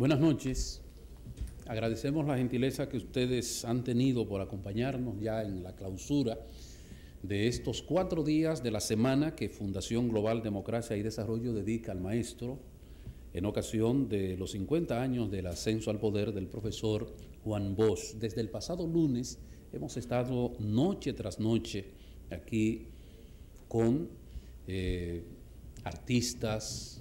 Buenas noches. Agradecemos la gentileza que ustedes han tenido por acompañarnos ya en la clausura de estos 4 días de la semana que Fundación Global Democracia y Desarrollo dedica al maestro en ocasión de los 50 años del ascenso al poder del profesor Juan Bosch. Desde el pasado lunes hemos estado noche tras noche aquí con artistas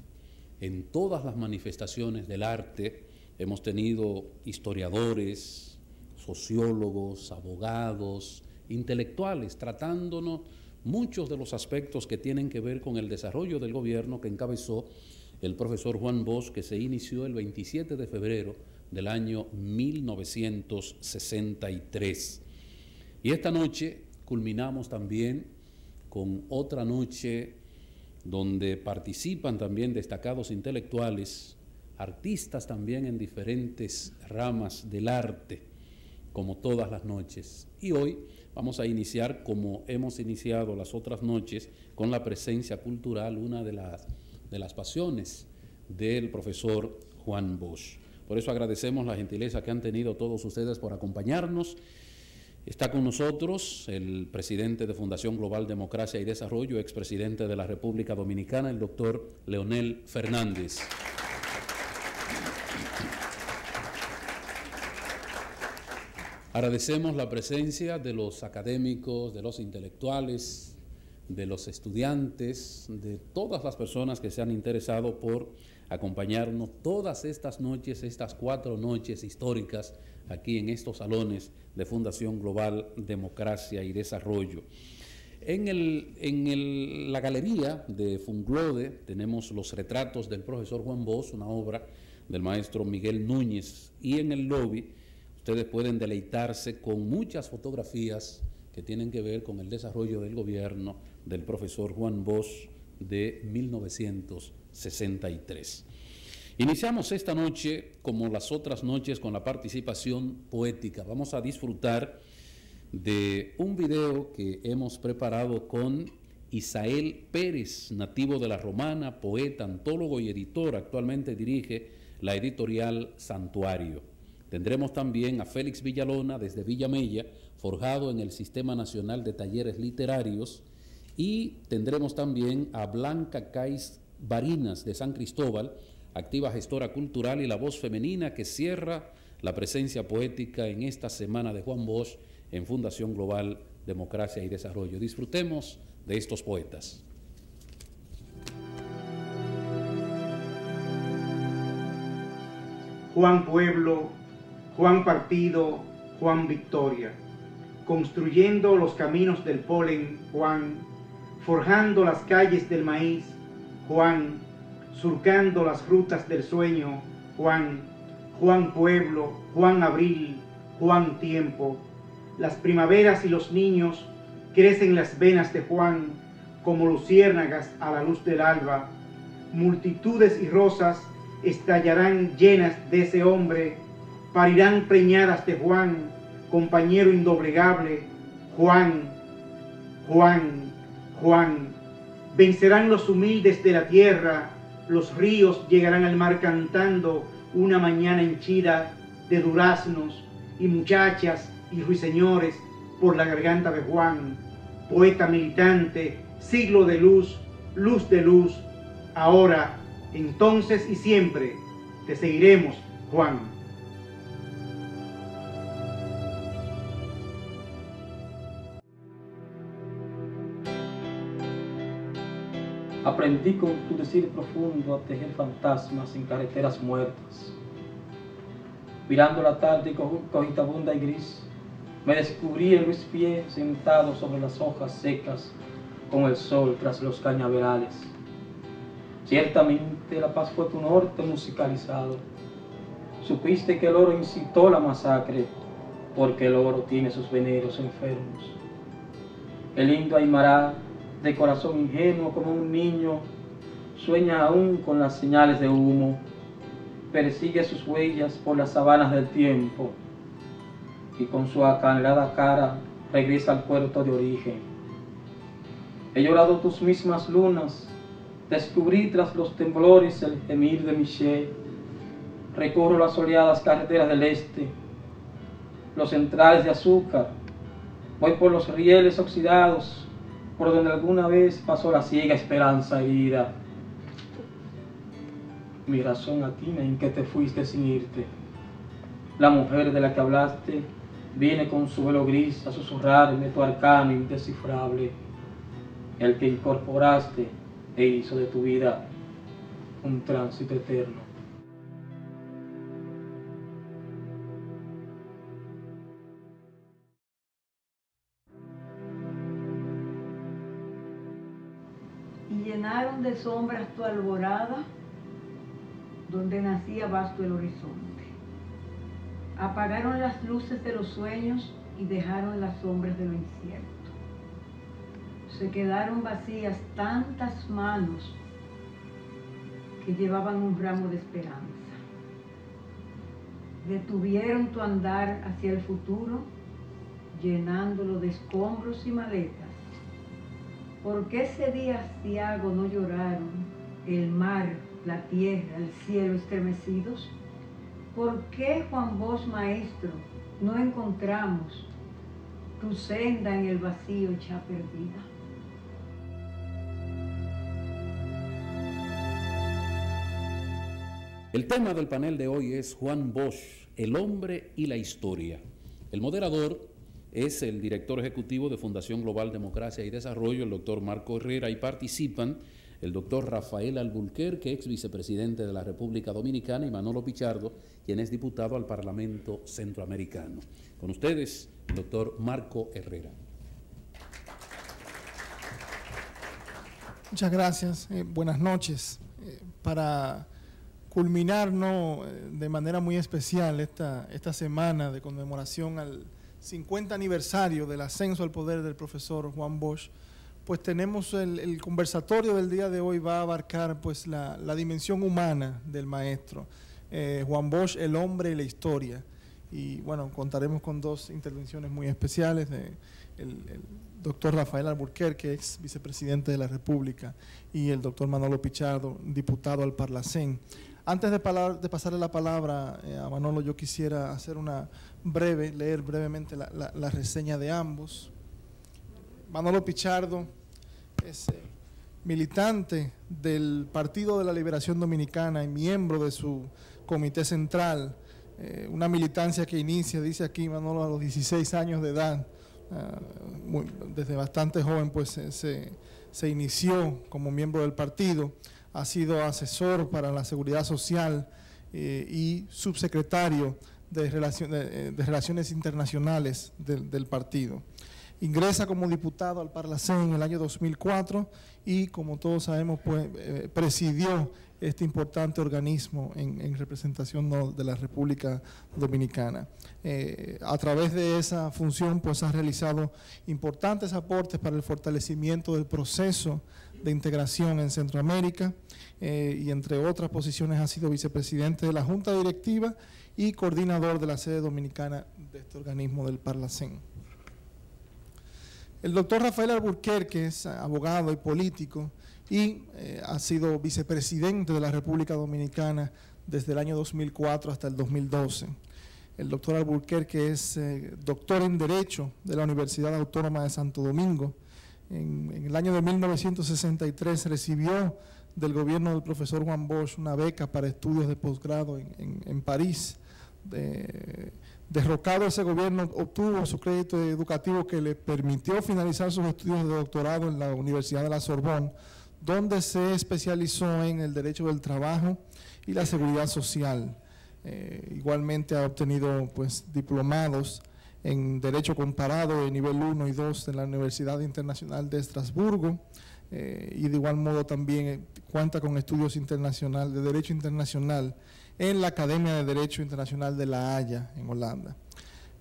en todas las manifestaciones del arte. Hemos tenido historiadores, sociólogos, abogados, intelectuales, tratándonos muchos de los aspectos que tienen que ver con el desarrollo del gobierno que encabezó el profesor Juan Bosch, que se inició el 27 de febrero del año 1963. Y esta noche culminamos también con otra noche donde participan también destacados intelectuales, artistas también en diferentes ramas del arte, como todas las noches. Y hoy vamos a iniciar, como hemos iniciado las otras noches, con la presencia cultural, una de las pasiones del profesor Juan Bosch. Por eso agradecemos la gentileza que han tenido todos ustedes por acompañarnos. Está con nosotros el presidente de Fundación Global Democracia y Desarrollo, expresidente de la República Dominicana, el doctor Leonel Fernández. Agradecemos la presencia de los académicos, de los intelectuales, de los estudiantes, de todas las personas que se han interesado por acompañarnos todas estas noches, estas 4 noches históricas aquí en estos salones de Fundación Global Democracia y Desarrollo. En la galería de Funglode tenemos los retratos del profesor Juan Bosch, una obra del maestro Miguel Núñez, y en el lobby ustedes pueden deleitarse con muchas fotografías que tienen que ver con el desarrollo del gobierno del profesor Juan Bosch de 1963. Iniciamos esta noche, como las otras noches, con la participación poética. Vamos a disfrutar de un video que hemos preparado con Isael Pérez, nativo de La Romana, poeta, antólogo y editor. Actualmente dirige la editorial Santuario. Tendremos también a Félix Villalona desde Villamella, forjado en el Sistema Nacional de Talleres Literarios, y tendremos también a Blanca Cais Barinas de San Cristóbal, activa gestora cultural y la voz femenina que cierra la presencia poética en esta semana de Juan Bosch en Fundación Global Democracia y Desarrollo. Disfrutemos de estos poetas. Juan Pueblo, Juan Partido, Juan Victoria, construyendo los caminos del polen, Juan, forjando las calles del maíz, Juan, surcando las rutas del sueño, Juan, Juan Pueblo, Juan Abril, Juan Tiempo. Las primaveras y los niños crecen las venas de Juan como luciérnagas a la luz del alba. Multitudes y rosas estallarán llenas de ese hombre, parirán preñadas de Juan, compañero indoblegable, Juan, Juan, Juan. Vencerán los humildes de la tierra, los ríos llegarán al mar cantando una mañana henchida de duraznos y muchachas y ruiseñores por la garganta de Juan, poeta militante, siglo de luz, luz de luz, ahora, entonces y siempre, te seguiremos, Juan. Aprendí con tu decir profundo a tejer fantasmas en carreteras muertas. Mirando la tarde cogitabunda y gris, me descubrí en Luis Pie sentado sobre las hojas secas con el sol tras los cañaverales. Ciertamente la paz fue tu norte musicalizado. Supiste que el oro incitó la masacre, porque el oro tiene sus veneros enfermos. El indio Aymara, de corazón ingenuo como un niño, sueña aún con las señales de humo, persigue sus huellas por las sabanas del tiempo y con su acanelada cara regresa al puerto de origen. He llorado tus mismas lunas, descubrí tras los temblores el gemir de Miché, recorro las soleadas carreteras del este, los centrales de azúcar, voy por los rieles oxidados, por donde alguna vez pasó la ciega esperanza herida. Mi razón atina en que te fuiste sin irte. La mujer de la que hablaste viene con su velo gris a susurrarme tu arcano indescifrable, el que incorporaste e hizo de tu vida un tránsito eterno. Y llenaron de sombras tu alborada, donde nacía vasto el horizonte. Apagaron las luces de los sueños y dejaron las sombras de lo incierto. Se quedaron vacías tantas manos que llevaban un ramo de esperanza. Detuvieron tu andar hacia el futuro, llenándolo de escombros y maletas. ¿Por qué ese día aciago no lloraron el mar, la tierra, el cielo estremecidos? ¿Por qué, Juan Bosch maestro, no encontramos tu senda en el vacío ya perdida? El tema del panel de hoy es Juan Bosch, el hombre y la historia. El moderador es el director ejecutivo de Fundación Global Democracia y Desarrollo, el doctor Marco Herrera, y participan el doctor Rafael Alburquerque, ex vicepresidente de la República Dominicana, y Manolo Pichardo, quien es diputado al Parlamento Centroamericano. Con ustedes, el doctor Marco Herrera. Muchas gracias. Buenas noches. Para culminar de manera muy especial esta semana de conmemoración al 50 aniversario del ascenso al poder del profesor Juan Bosch, pues tenemos el conversatorio del día de hoy va a abarcar pues la dimensión humana del maestro. Juan Bosch, el hombre y la historia. Y bueno, contaremos con dos intervenciones muy especiales el doctor Rafael Alburquerque, ex vicepresidente de la República, y el doctor Manolo Pichardo, diputado al Parlacén. Antes de pasarle la palabra a Manolo, yo quisiera hacer leer brevemente la reseña de ambos. Manolo Pichardo es militante del Partido de la Liberación Dominicana y miembro de su comité central, una militancia que inicia, dice aquí Manolo, a los 16 años de edad. Desde bastante joven pues se inició como miembro del partido, ha sido asesor para la seguridad social y subsecretario de Relaciones Internacionales del partido. Ingresa como diputado al Parlacén en el año 2004 y, como todos sabemos, pues, presidió este importante organismo en representación de la República Dominicana. A través de esa función pues ha realizado importantes aportes para el fortalecimiento del proceso de integración en Centroamérica y entre otras posiciones ha sido vicepresidente de la Junta Directiva y coordinador de la sede dominicana de este organismo del Parlacén. El doctor Rafael Alburquerque es abogado y político y ha sido vicepresidente de la República Dominicana desde el año 2004 hasta el 2012. El doctor Alburquerque es doctor en Derecho de la Universidad Autónoma de Santo Domingo. En el año de 1963 recibió del gobierno del profesor Juan Bosch una beca para estudios de posgrado en París. Derrocado ese gobierno, obtuvo su crédito educativo que le permitió finalizar sus estudios de doctorado en la Universidad de la Sorbonne, donde se especializó en el derecho del trabajo y la seguridad social. Igualmente ha obtenido pues diplomados en Derecho Comparado de nivel 1 y 2 en la Universidad Internacional de Estrasburgo y de igual modo también cuenta con estudios internacionales de Derecho Internacional en la Academia de Derecho Internacional de La Haya, en Holanda.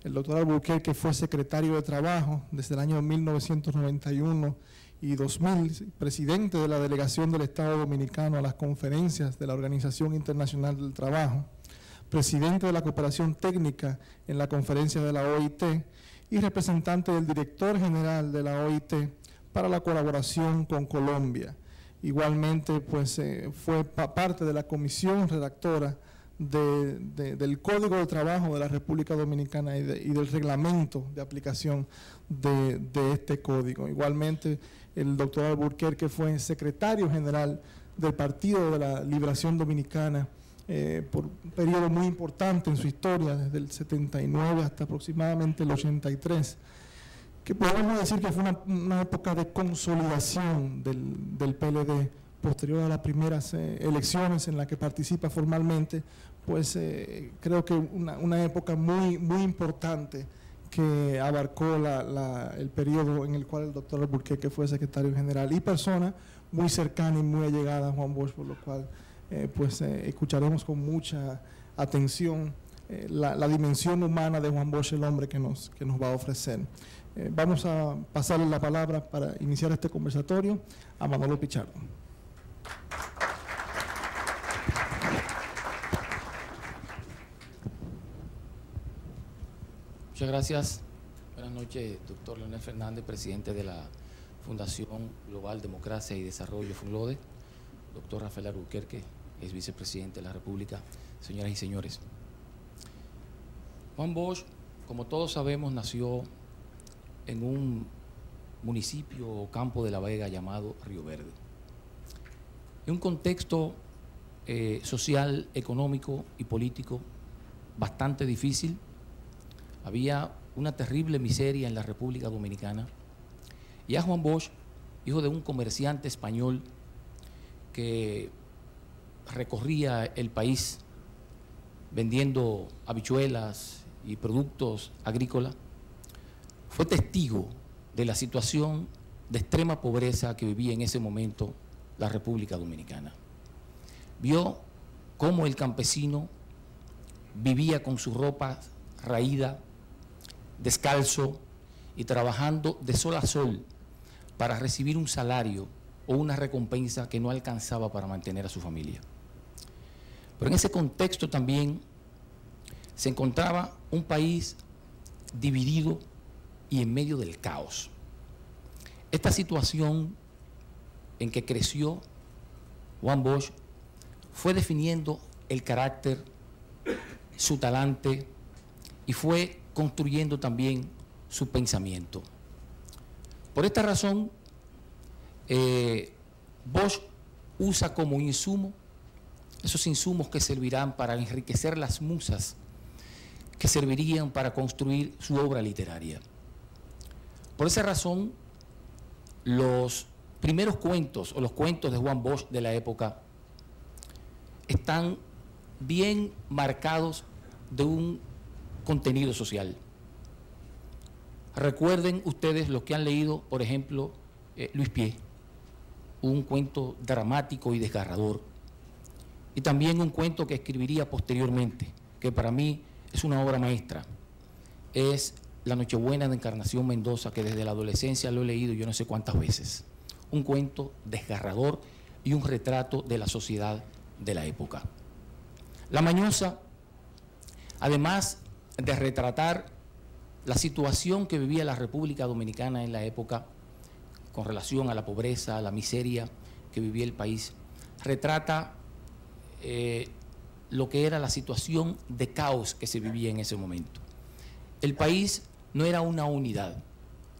El doctor Alburquerque fue secretario de Trabajo desde el año 1991 y 2000, presidente de la Delegación del Estado Dominicano a las conferencias de la Organización Internacional del Trabajo, presidente de la Cooperación Técnica en la conferencia de la OIT y representante del director general de la OIT para la colaboración con Colombia. Igualmente, pues, fue parte de la comisión redactora del Código de Trabajo de la República Dominicana y del reglamento de aplicación de este código. Igualmente, el doctor Alburquerque fue secretario general del Partido de la Liberación Dominicana por un periodo muy importante en su historia, desde el 79 hasta aproximadamente el 83, que podemos decir que fue una época de consolidación del PLD, posterior a las primeras elecciones en las que participa formalmente. Pues creo que una época muy importante que abarcó el periodo en el cual el doctor Alburquerque fue secretario general y persona muy cercana y muy allegada a Juan Bosch, por lo cual escucharemos con mucha atención la dimensión humana de Juan Bosch, el hombre que nos va a ofrecer. Vamos a pasarle la palabra para iniciar este conversatorio a Manolo Pichardo. Muchas gracias. Buenas noches, doctor Leonel Fernández, presidente de la Fundación Global Democracia y Desarrollo, FUNLODE, doctor Rafael Alburquerque, es vicepresidente de la República, señoras y señores. Juan Bosch, como todos sabemos, nació en un municipio o campo de La Vega llamado Río Verde. En un contexto social, económico y político bastante difícil. Había una terrible miseria en la República Dominicana. Y a Juan Bosch, hijo de un comerciante español que recorría el país vendiendo habichuelas y productos agrícolas, fue testigo de la situación de extrema pobreza que vivía en ese momento la República Dominicana. Vio cómo el campesino vivía con su ropa raída, descalzo y trabajando de sol a sol para recibir un salario o una recompensa que no alcanzaba para mantener a su familia. Pero en ese contexto también se encontraba un país dividido y en medio del caos. Esta situación en que creció Juan Bosch fue definiendo el carácter, su talante, y fue construyendo también su pensamiento. Por esta razón, Bosch usa como insumo esos insumos que servirán para enriquecer las musas que servirían para construir su obra literaria. Por esa razón, los primeros cuentos o los cuentos de Juan Bosch de la época están bien marcados de un contenido social. Recuerden ustedes los que han leído, por ejemplo, Luis Pie, un cuento dramático y desgarrador, y también un cuento que escribiría posteriormente, que para mí es una obra maestra, es La Nochebuena de Encarnación Mendoza, que desde la adolescencia lo he leído yo no sé cuántas veces. Un cuento desgarrador y un retrato de la sociedad de la época. La Mañosa, además de retratar la situación que vivía la República Dominicana en la época con relación a la pobreza, a la miseria que vivía el país, retrata lo que era la situación de caos que se vivía en ese momento. El país no era una unidad,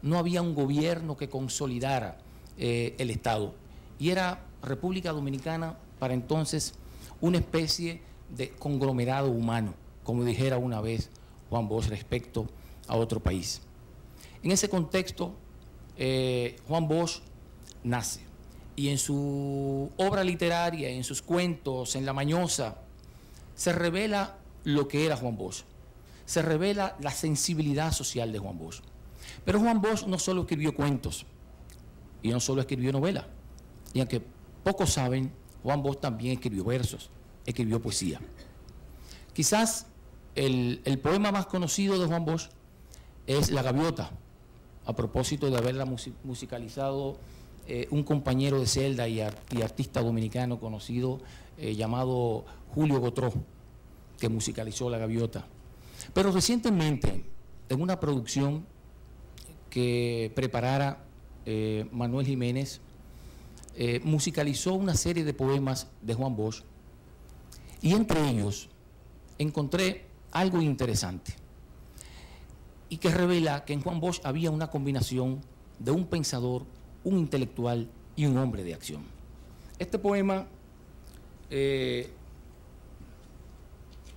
no había un gobierno que consolidara el Estado, y era República Dominicana para entonces una especie de conglomerado humano, como dijera una vez Juan Bosch respecto a otro país. En ese contexto, Juan Bosch nace, y en su obra literaria, en sus cuentos, en La Mañosa, se revela lo que era Juan Bosch, se revela la sensibilidad social de Juan Bosch. Pero Juan Bosch no solo escribió cuentos, y no solo escribió novelas, y aunque pocos saben, Juan Bosch también escribió versos, escribió poesía. Quizás el poema más conocido de Juan Bosch es La Gaviota, a propósito de haberla musicalizado un compañero de celda y artista dominicano conocido llamado Julio Gotró, que musicalizó La Gaviota. Pero recientemente, en una producción que preparara Manuel Jiménez, musicalizó una serie de poemas de Juan Bosch, y entre ellos encontré algo interesante y que revela que en Juan Bosch había una combinación de un pensador, un intelectual y un hombre de acción. Este poema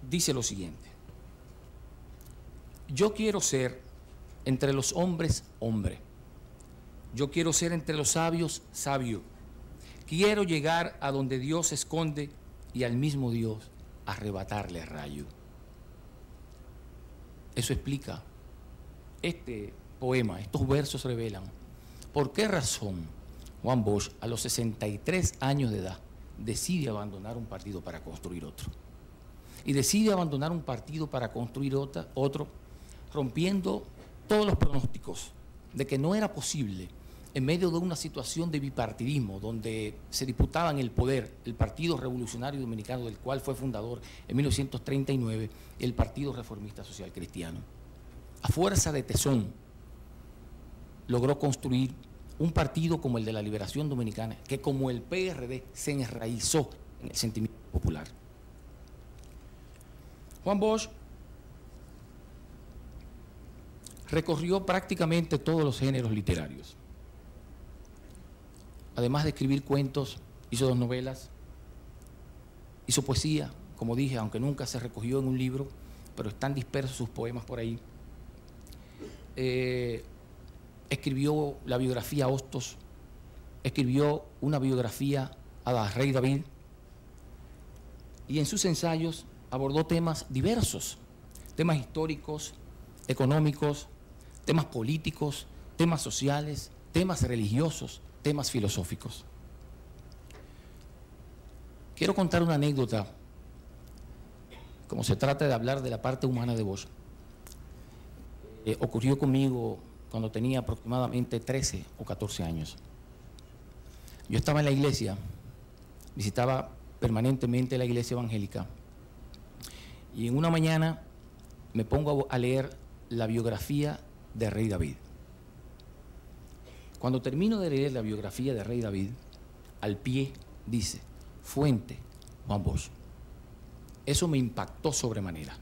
dice lo siguiente: yo quiero ser entre los hombres hombre, yo quiero ser entre los sabios sabio, quiero llegar a donde Dios se esconde y al mismo Dios arrebatarle rayo. Eso explica este poema, estos versos revelan por qué razón Juan Bosch a los 63 años de edad decide abandonar un partido para construir otro. Y decide abandonar un partido para construir otro, rompiendo todos los pronósticos de que no era posible, en medio de una situación de bipartidismo, donde se disputaban el poder el Partido Revolucionario Dominicano, del cual fue fundador en 1939, y el Partido Reformista Social Cristiano. A fuerza de tesón, logró construir un partido como el de la Liberación Dominicana, que como el PRD se enraizó en el sentimiento popular. Juan Bosch recorrió prácticamente todos los géneros literarios. Además de escribir cuentos, hizo 2 novelas, hizo poesía, como dije, aunque nunca se recogió en un libro, pero están dispersos sus poemas por ahí. Escribió la biografía Hostos, escribió una biografía a Rey David, y en sus ensayos abordó temas diversos, temas históricos, económicos, temas políticos, temas sociales, temas religiosos, temas filosóficos. Quiero contar una anécdota, como se trata de hablar de la parte humana de Bosch. Ocurrió conmigo cuando tenía aproximadamente 13 o 14 años. Yo estaba en la iglesia, visitaba permanentemente la iglesia evangélica, y en una mañana me pongo a leer la biografía de Rey David. Cuando termino de leer la biografía de Rey David, al pie dice, fuente Juan Bosch. Eso me impactó sobremanera,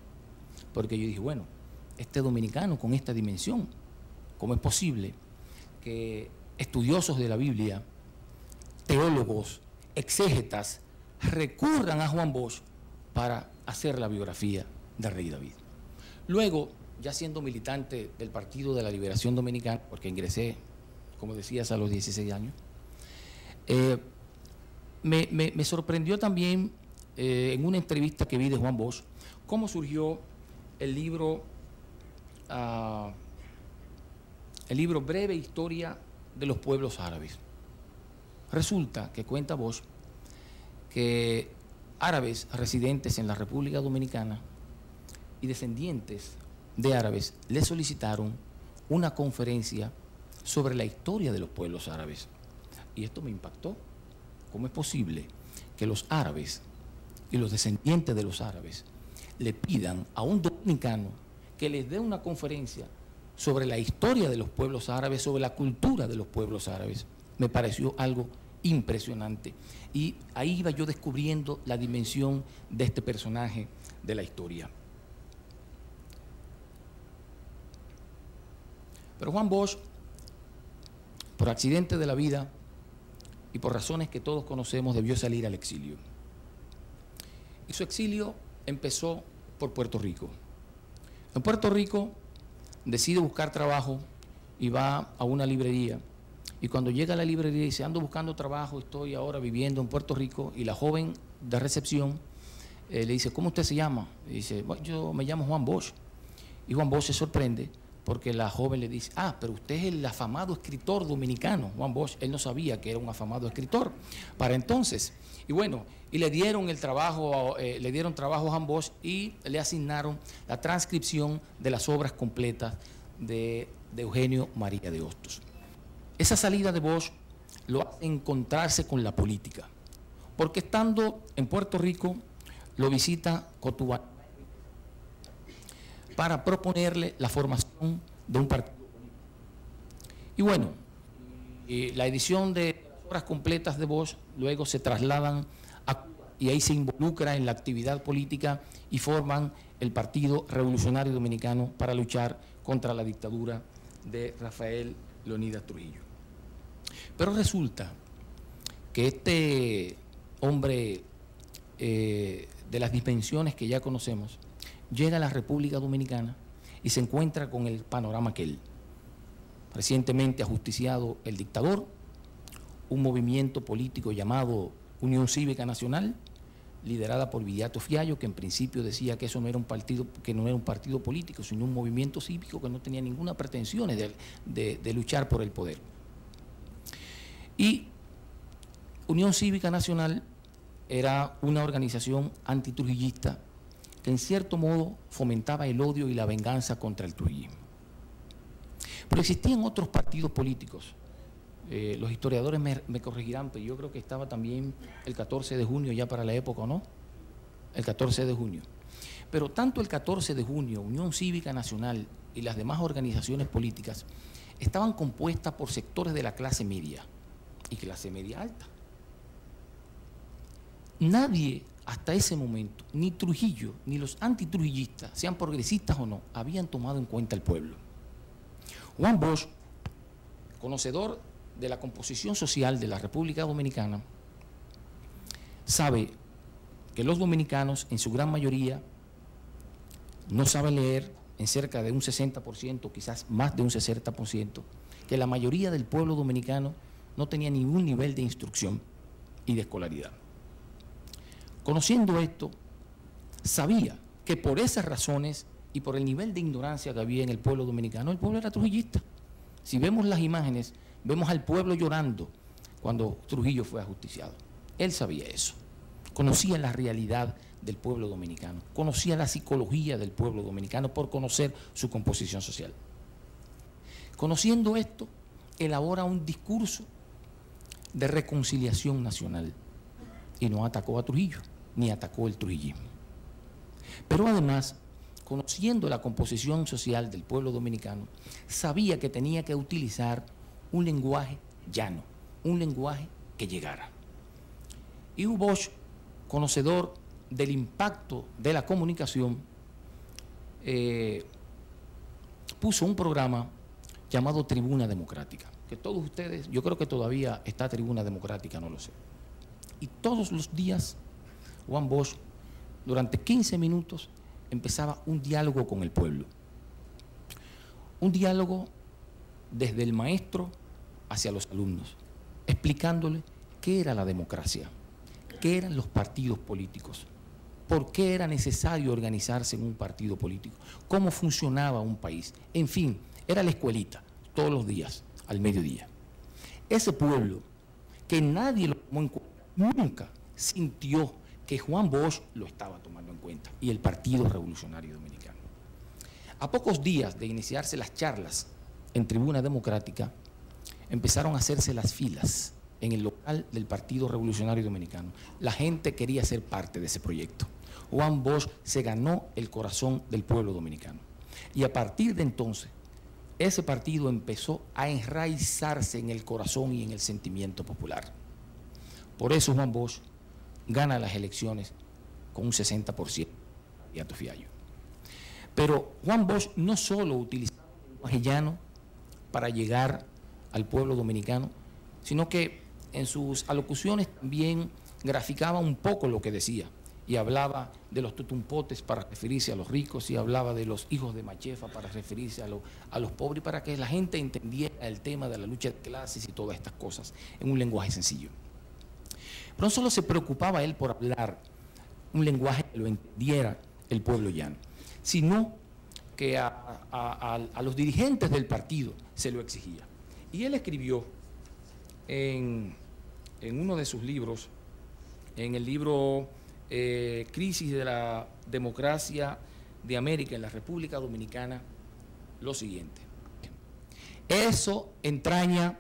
porque yo dije, bueno, este dominicano con esta dimensión, ¿cómo es posible que estudiosos de la Biblia, teólogos, exégetas, recurran a Juan Bosch para hacer la biografía de Rey David? Luego, ya siendo militante del Partido de la Liberación Dominicana, porque ingresé, como decías, a los 16 años, me sorprendió también en una entrevista que vi de Juan Bosch, cómo surgió el libro Breve Historia de los Pueblos Árabes. Resulta que cuenta Bosch que árabes residentes en la República Dominicana y descendientes de árabes le solicitaron una conferencia sobre la historia de los pueblos árabes. Y esto me impactó. ¿Cómo es posible que los árabes y los descendientes de los árabes le pidan a un dominicano que les dé una conferencia sobre la historia de los pueblos árabes, sobre la cultura de los pueblos árabes? Me pareció algo impresionante. Y ahí iba yo descubriendo la dimensión de este personaje de la historia. Pero Juan Bosch, por accidente de la vida y por razones que todos conocemos, debió salir al exilio. Y su exilio empezó por Puerto Rico. En Puerto Rico decide buscar trabajo y va a una librería. Y cuando llega a la librería dice, ando buscando trabajo, estoy ahora viviendo en Puerto Rico. Y la joven de recepción le dice, ¿cómo usted se llama? Y dice, bueno, yo me llamo Juan Bosch. Y Juan Bosch se sorprende porque la joven le dice, pero usted es el afamado escritor dominicano, Juan Bosch. Él no sabía que era un afamado escritor para entonces. Y bueno, y le dieron el trabajo, trabajo a Juan Bosch y le asignaron la transcripción de las obras completas de Eugenio María de Hostos. Esa salida de Bosch lo hace encontrarse con la política, porque estando en Puerto Rico lo visita Cotubán para proponerle la formación de un partido político. Y bueno, la edición de las obras completas de Bosch luego se trasladan a Cuba y ahí se involucra en la actividad política y forman el Partido Revolucionario Dominicano para luchar contra la dictadura de Rafael Leónidas Trujillo. Pero resulta que este hombre de las dimensiones que ya conocemos llega a la República Dominicana y se encuentra con el panorama aquel. Recientemente ajusticiado el dictador, un movimiento político llamado Unión Cívica Nacional, liderada por Viriato Fiallo, que en principio decía que eso no era un partido, que no era un partido político, sino un movimiento cívico que no tenía ninguna pretensión de luchar por el poder. Y Unión Cívica Nacional era una organización antitrujillista que en cierto modo fomentaba el odio y la venganza contra el trujillismo. Pero existían otros partidos políticos. Los historiadores me corregirán, pero yo creo que estaba también el 14 de junio ya para la época, ¿o no? El 14 de junio. Pero tanto el 14 de junio, Unión Cívica Nacional y las demás organizaciones políticas estaban compuestas por sectores de la clase media y clase media alta. Nadie hasta ese momento, ni Trujillo, ni los antitrujillistas, sean progresistas o no, habían tomado en cuenta el pueblo. Juan Bosch, conocedor de la composición social de la República Dominicana, sabe que los dominicanos, en su gran mayoría, no saben leer en cerca de un 60%, quizás más de un 60%, que la mayoría del pueblo dominicano no tenía ningún nivel de instrucción y de escolaridad. Conociendo esto, sabía que por esas razones y por el nivel de ignorancia que había en el pueblo dominicano, el pueblo era trujillista. Si vemos las imágenes, vemos al pueblo llorando cuando Trujillo fue ajusticiado. Él sabía eso, conocía la realidad del pueblo dominicano, conocía la psicología del pueblo dominicano por conocer su composición social. Conociendo esto, elabora un discurso de reconciliación nacional y no atacó a Trujillo, ni atacó el trujillismo. Pero además, conociendo la composición social del pueblo dominicano, sabía que tenía que utilizar un lenguaje llano, un lenguaje que llegara. Y Bosch, conocedor del impacto de la comunicación, puso un programa llamado Tribuna Democrática, que todos ustedes, yo creo que todavía está Tribuna Democrática, no lo sé. Y todos los días, Juan Bosch, durante 15 minutos, empezaba un diálogo con el pueblo. Un diálogo desde el maestro hacia los alumnos, explicándole qué era la democracia, qué eran los partidos políticos, por qué era necesario organizarse en un partido político, cómo funcionaba un país. En fin, era la escuelita, todos los días, al mediodía. Ese pueblo, que nadie lo tomó en cuenta, nunca sintió que Juan Bosch lo estaba tomando en cuenta, y el Partido Revolucionario Dominicano. A pocos días de iniciarse las charlas en Tribuna Democrática, empezaron a hacerse las filas en el local del Partido Revolucionario Dominicano. La gente quería ser parte de ese proyecto. Juan Bosch se ganó el corazón del pueblo dominicano. Y a partir de entonces, ese partido empezó a enraizarse en el corazón y en el sentimiento popular. Por eso Juan Bosch gana las elecciones con un 60% de Fiallo. Pero Juan Bosch no solo utilizaba el lenguaje llano para llegar al pueblo dominicano, sino que en sus alocuciones también graficaba un poco lo que decía, y hablaba de los tutumpotes para referirse a los ricos, y hablaba de los hijos de Machefa para referirse a los pobres, para que la gente entendiera el tema de la lucha de clases y todas estas cosas en un lenguaje sencillo. Pero no solo se preocupaba él por hablar un lenguaje que lo entendiera el pueblo llano, sino que a los dirigentes del partido se lo exigía. Y él escribió en uno de sus libros, en el libro Crisis de la Democracia de América en la República Dominicana, lo siguiente: eso entraña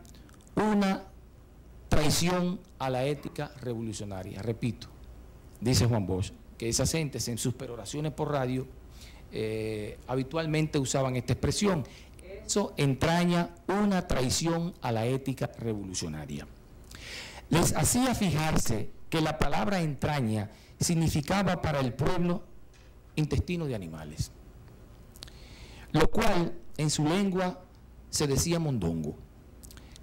una traición a la ética revolucionaria. Repito, dice Juan Bosch, que esas gentes en sus peroraciones por radio habitualmente usaban esta expresión: eso entraña una traición a la ética revolucionaria. Les hacía fijarse que la palabra entraña significaba para el pueblo intestino de animales, lo cual en su lengua se decía mondongo,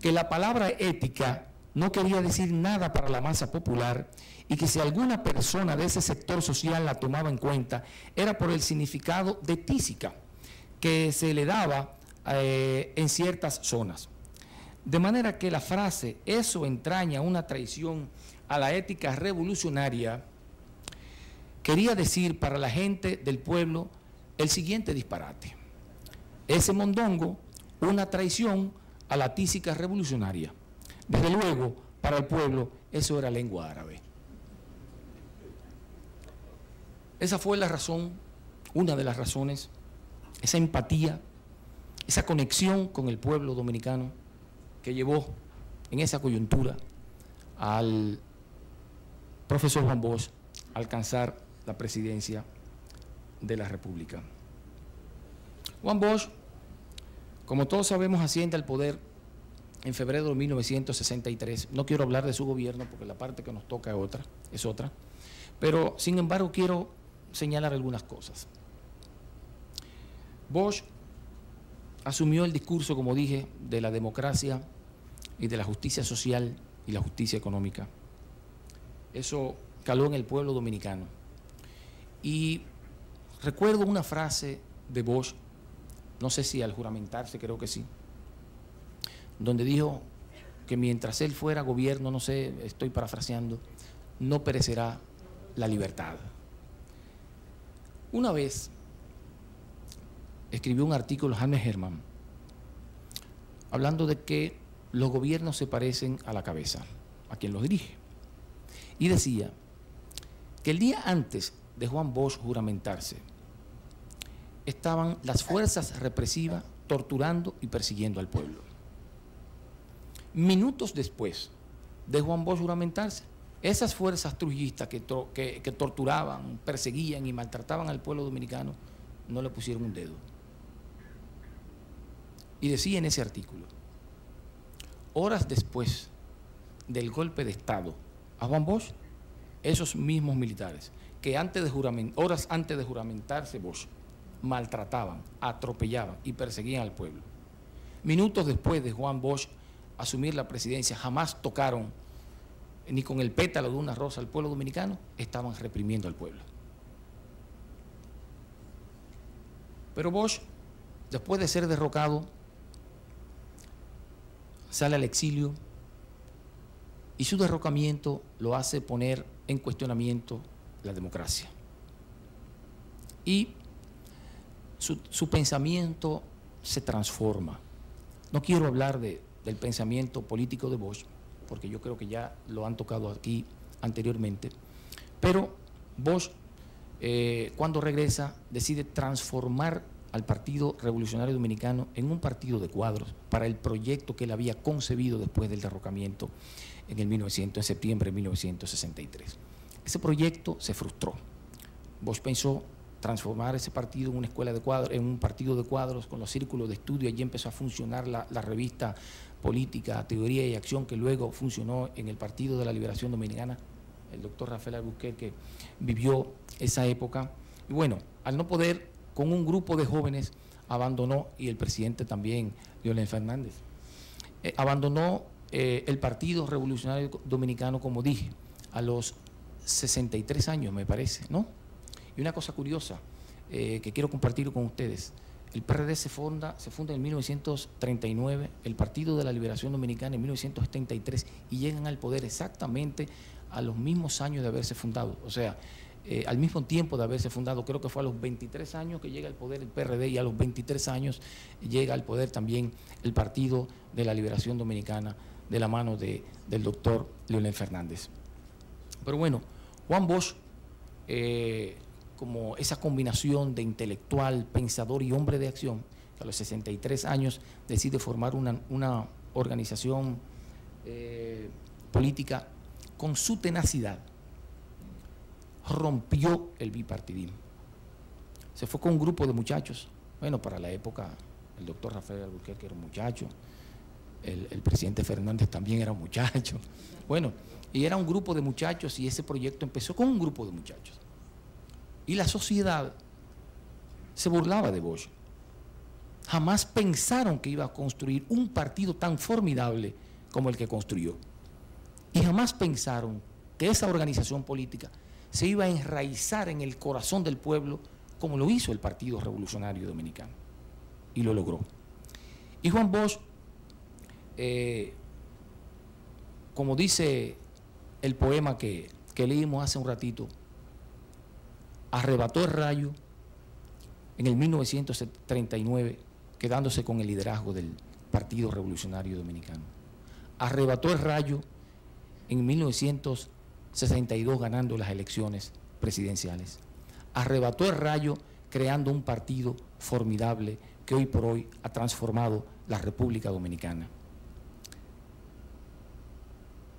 que la palabra ética no quería decir nada para la masa popular y que si alguna persona de ese sector social la tomaba en cuenta era por el significado de tísica que se le daba en ciertas zonas. De manera que la frase "eso entraña una traición a la ética revolucionaria" quería decir para la gente del pueblo el siguiente disparate: ese mondongo, una traición a la tísica revolucionaria. Desde luego, para el pueblo, eso era lengua árabe. Esa fue la razón, una de las razones, esa empatía, esa conexión con el pueblo dominicano que llevó en esa coyuntura al profesor Juan Bosch a alcanzar la presidencia de la República. Juan Bosch, como todos sabemos, asciende al poder en febrero de 1963. No quiero hablar de su gobierno porque la parte que nos toca es otra, pero sin embargo quiero señalar algunas cosas. Bosch asumió el discurso, como dije, de la democracia y de la justicia social y la justicia económica. Eso caló en el pueblo dominicano. Y recuerdo una frase de Bosch, no sé si al juramentarse, creo que sí, donde dijo que mientras él fuera gobierno, no sé, estoy parafraseando, no perecerá la libertad. Una vez escribió un artículo James Herman hablando de que los gobiernos se parecen a la cabeza, a quien los dirige. Y decía que el día antes de Juan Bosch juramentarse, estaban las fuerzas represivas torturando y persiguiendo al pueblo. Minutos después de Juan Bosch juramentarse, esas fuerzas trujillistas que torturaban, perseguían y maltrataban al pueblo dominicano, no le pusieron un dedo. Y decía en ese artículo: horas después del golpe de Estado a Juan Bosch, esos mismos militares que horas antes de juramentarse Bosch, maltrataban, atropellaban y perseguían al pueblo, minutos después de Juan Bosch asumir la presidencia, jamás tocaron ni con el pétalo de una rosa al pueblo dominicano, estaban reprimiendo al pueblo. Pero Bosch, después de ser derrocado, sale al exilio y su derrocamiento lo hace poner en cuestionamiento la democracia. Y su pensamiento se transforma. No quiero hablar del pensamiento político de Bosch, porque yo creo que ya lo han tocado aquí anteriormente, pero Bosch, cuando regresa, decide transformar al Partido Revolucionario Dominicano en un partido de cuadros para el proyecto que él había concebido después del derrocamiento en septiembre de 1963. Ese proyecto se frustró. Bosch pensó transformar ese partido en una escuela de cuadros, en un partido de cuadros con los círculos de estudio. Allí empezó a funcionar la revista política, Teoría y Acción, que luego funcionó en el Partido de la Liberación Dominicana, el doctor Rafael Albuquerque vivió esa época. Y bueno, al no poder, con un grupo de jóvenes abandonó, y el presidente también, Leonel Fernández, abandonó el Partido Revolucionario Dominicano, como dije, a los 63 años, me parece, ¿no? Y una cosa curiosa que quiero compartir con ustedes: el PRD se funda en 1939, el Partido de la Liberación Dominicana en 1973, y llegan al poder exactamente a los mismos años de haberse fundado. O sea, al mismo tiempo de haberse fundado, creo que fue a los 23 años que llega al poder el PRD, y a los 23 años llega al poder también el Partido de la Liberación Dominicana, de la mano del doctor Leonel Fernández. Pero bueno, Juan Bosch, como esa combinación de intelectual, pensador y hombre de acción, que a los 63 años decide formar una organización política, con su tenacidad rompió el bipartidismo. Se fue con un grupo de muchachos, bueno, para la época el doctor Rafael Albuquerque era un muchacho, el presidente Fernández también era un muchacho. Bueno, y era un grupo de muchachos y ese proyecto empezó con un grupo de muchachos. Y la sociedad se burlaba de Bosch. Jamás pensaron que iba a construir un partido tan formidable como el que construyó. Y jamás pensaron que esa organización política se iba a enraizar en el corazón del pueblo como lo hizo el Partido Revolucionario Dominicano. Y lo logró. Y Juan Bosch, como dice el poema que leímos hace un ratito, arrebató el rayo en el 1939, quedándose con el liderazgo del Partido Revolucionario Dominicano. Arrebató el rayo en 1962, ganando las elecciones presidenciales. Arrebató el rayo creando un partido formidable que hoy por hoy ha transformado la República Dominicana.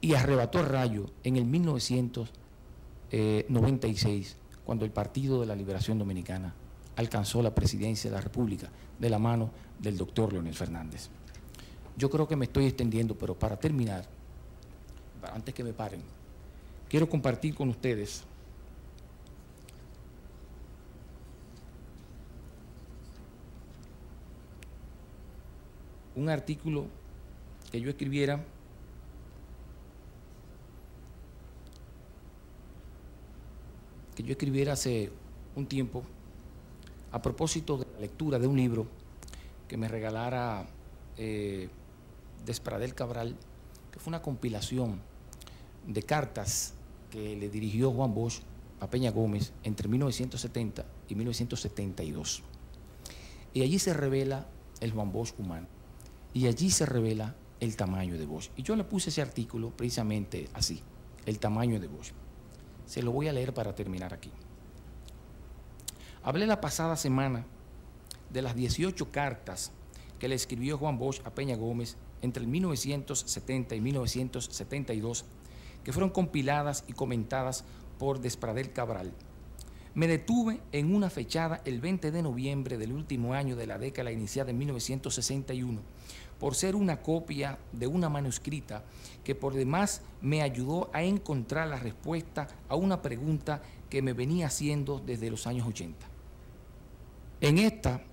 Y arrebató el rayo en el 1996, cuando el Partido de la Liberación Dominicana alcanzó la presidencia de la República de la mano del doctor Leonel Fernández. Yo creo que me estoy extendiendo, pero para terminar, antes que me paren, quiero compartir con ustedes un artículo que yo escribiera hace un tiempo a propósito de la lectura de un libro que me regalara Despradel Cabral, que fue una compilación de cartas que le dirigió Juan Bosch a Peña Gómez entre 1970 y 1972. Y allí se revela el Juan Bosch humano, y allí se revela el tamaño de Bosch. Y yo le puse ese artículo precisamente así, el tamaño de Bosch. Se lo voy a leer para terminar aquí. Hablé la pasada semana de las 18 cartas que le escribió Juan Bosch a Peña Gómez entre el 1970 y 1972, que fueron compiladas y comentadas por Despradel Cabral. Me detuve en una fechada el 20 de noviembre del último año de la década iniciada en 1961, por ser una copia de una manuscrita que por demás me ayudó a encontrar la respuesta a una pregunta que me venía haciendo desde los años 80. En esta,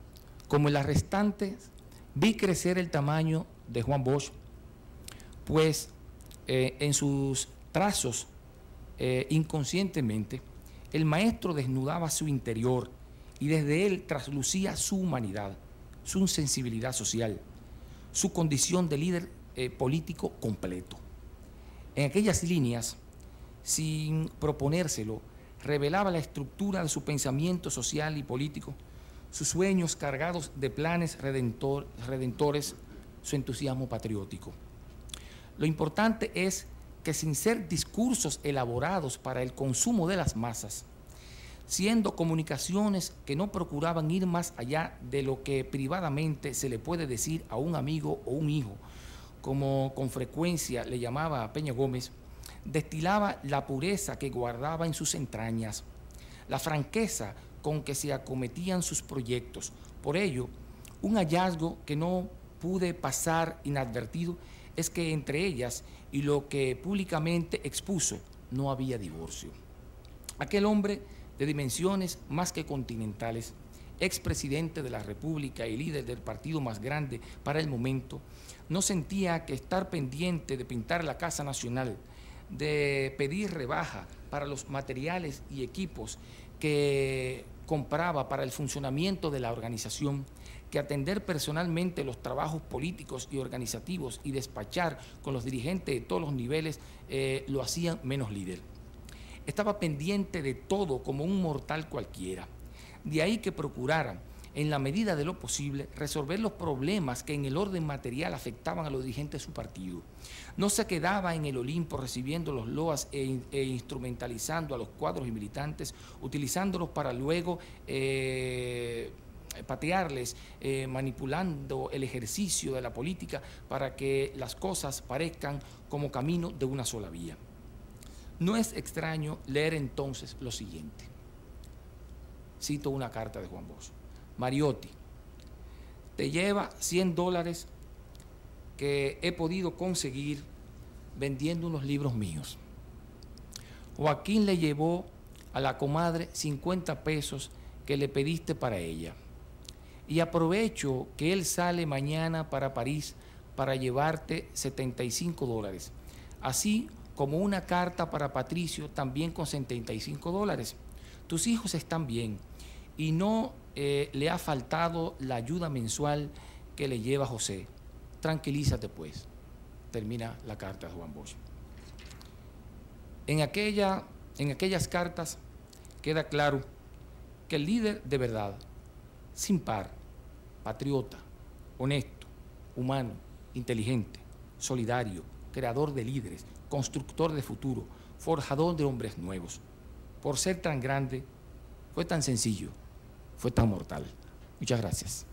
como en las restantes, vi crecer el tamaño de Juan Bosch, pues en sus trazos inconscientemente, el maestro desnudaba su interior y desde él traslucía su humanidad, su sensibilidad social, su condición de líder político completo. En aquellas líneas, sin proponérselo, revelaba la estructura de su pensamiento social y político, sus sueños cargados de planes redentores, su entusiasmo patriótico. Lo importante es que sin ser discursos elaborados para el consumo de las masas, siendo comunicaciones que no procuraban ir más allá de lo que privadamente se le puede decir a un amigo o un hijo, como con frecuencia le llamaba a Peña Gómez, destilaba la pureza que guardaba en sus entrañas, la franqueza con que se acometían sus proyectos. Por ello, un hallazgo que no pude pasar inadvertido es que entre ellas y lo que públicamente expuso no había divorcio. Aquel hombre de dimensiones más que continentales, expresidente de la República y líder del partido más grande para el momento, no sentía que estar pendiente de pintar la Casa Nacional, de pedir rebaja para los materiales y equipos que compraba para el funcionamiento de la organización, que atender personalmente los trabajos políticos y organizativos y despachar con los dirigentes de todos los niveles lo hacían menos líder. Estaba pendiente de todo como un mortal cualquiera. De ahí que procurara, en la medida de lo posible, resolver los problemas que en el orden material afectaban a los dirigentes de su partido. No se quedaba en el Olimpo recibiendo los loas e instrumentalizando a los cuadros y militantes, utilizándolos para luego patearles, manipulando el ejercicio de la política para que las cosas parezcan como camino de una sola vía. No es extraño leer entonces lo siguiente. Cito una carta de Juan Bosch. Mariotti, te lleva $100 que he podido conseguir vendiendo unos libros míos. Joaquín le llevó a la comadre 50 pesos que le pediste para ella. Y aprovecho que él sale mañana para París para llevarte $75, así como una carta para Patricio también con $75. Tus hijos están bien y no le ha faltado la ayuda mensual que le lleva José. Tranquilízate pues. Termina la carta de Juan Bosch. En aquellas cartas queda claro que el líder de verdad, sin par, patriota, honesto, humano, inteligente, solidario, creador de líderes, constructor de futuro, forjador de hombres nuevos, por ser tan grande, fue tan sencillo, fue tan mortal. Muchas gracias.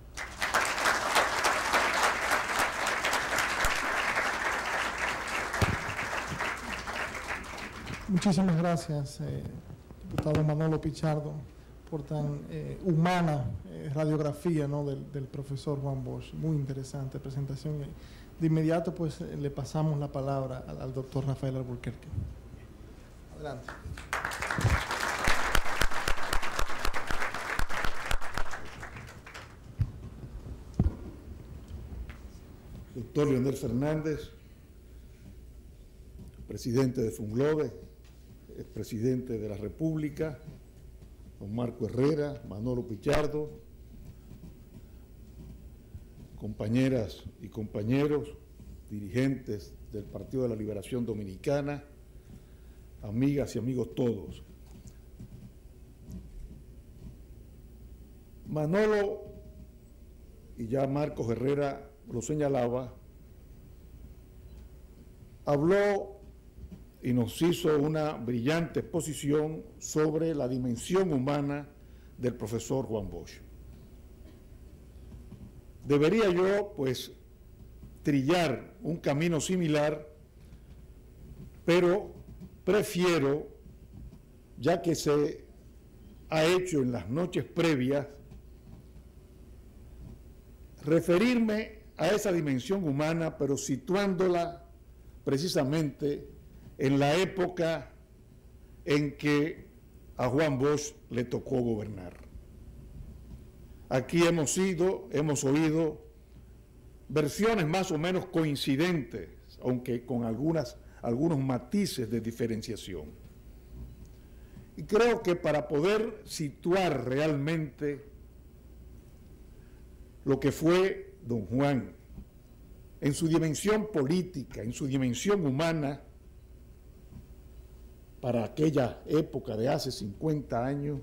Muchísimas gracias, diputado Manolo Pichardo, por tan humana radiografía, ¿no?, del profesor Juan Bosch. Muy interesante presentación. De inmediato, pues, le pasamos la palabra al doctor Rafael Alburquerque. Adelante. Doctor Leonel Fernández, presidente de Funglobe, presidente de la República, don Marco Herrera, Manolo Pichardo, compañeras y compañeros, dirigentes del Partido de la Liberación Dominicana, amigas y amigos todos. Manolo, y ya Marcos Herrera lo señalaba, habló y nos hizo una brillante exposición sobre la dimensión humana del profesor Juan Bosch. Debería yo, pues, trillar un camino similar, pero prefiero, ya que se ha hecho en las noches previas, referirme a esa dimensión humana, pero situándola precisamente en la época en que a Juan Bosch le tocó gobernar. Aquí hemos oído versiones más o menos coincidentes, aunque con algunos matices de diferenciación. Y creo que para poder situar realmente lo que fue don Juan en su dimensión política, en su dimensión humana, para aquella época de hace 50 años,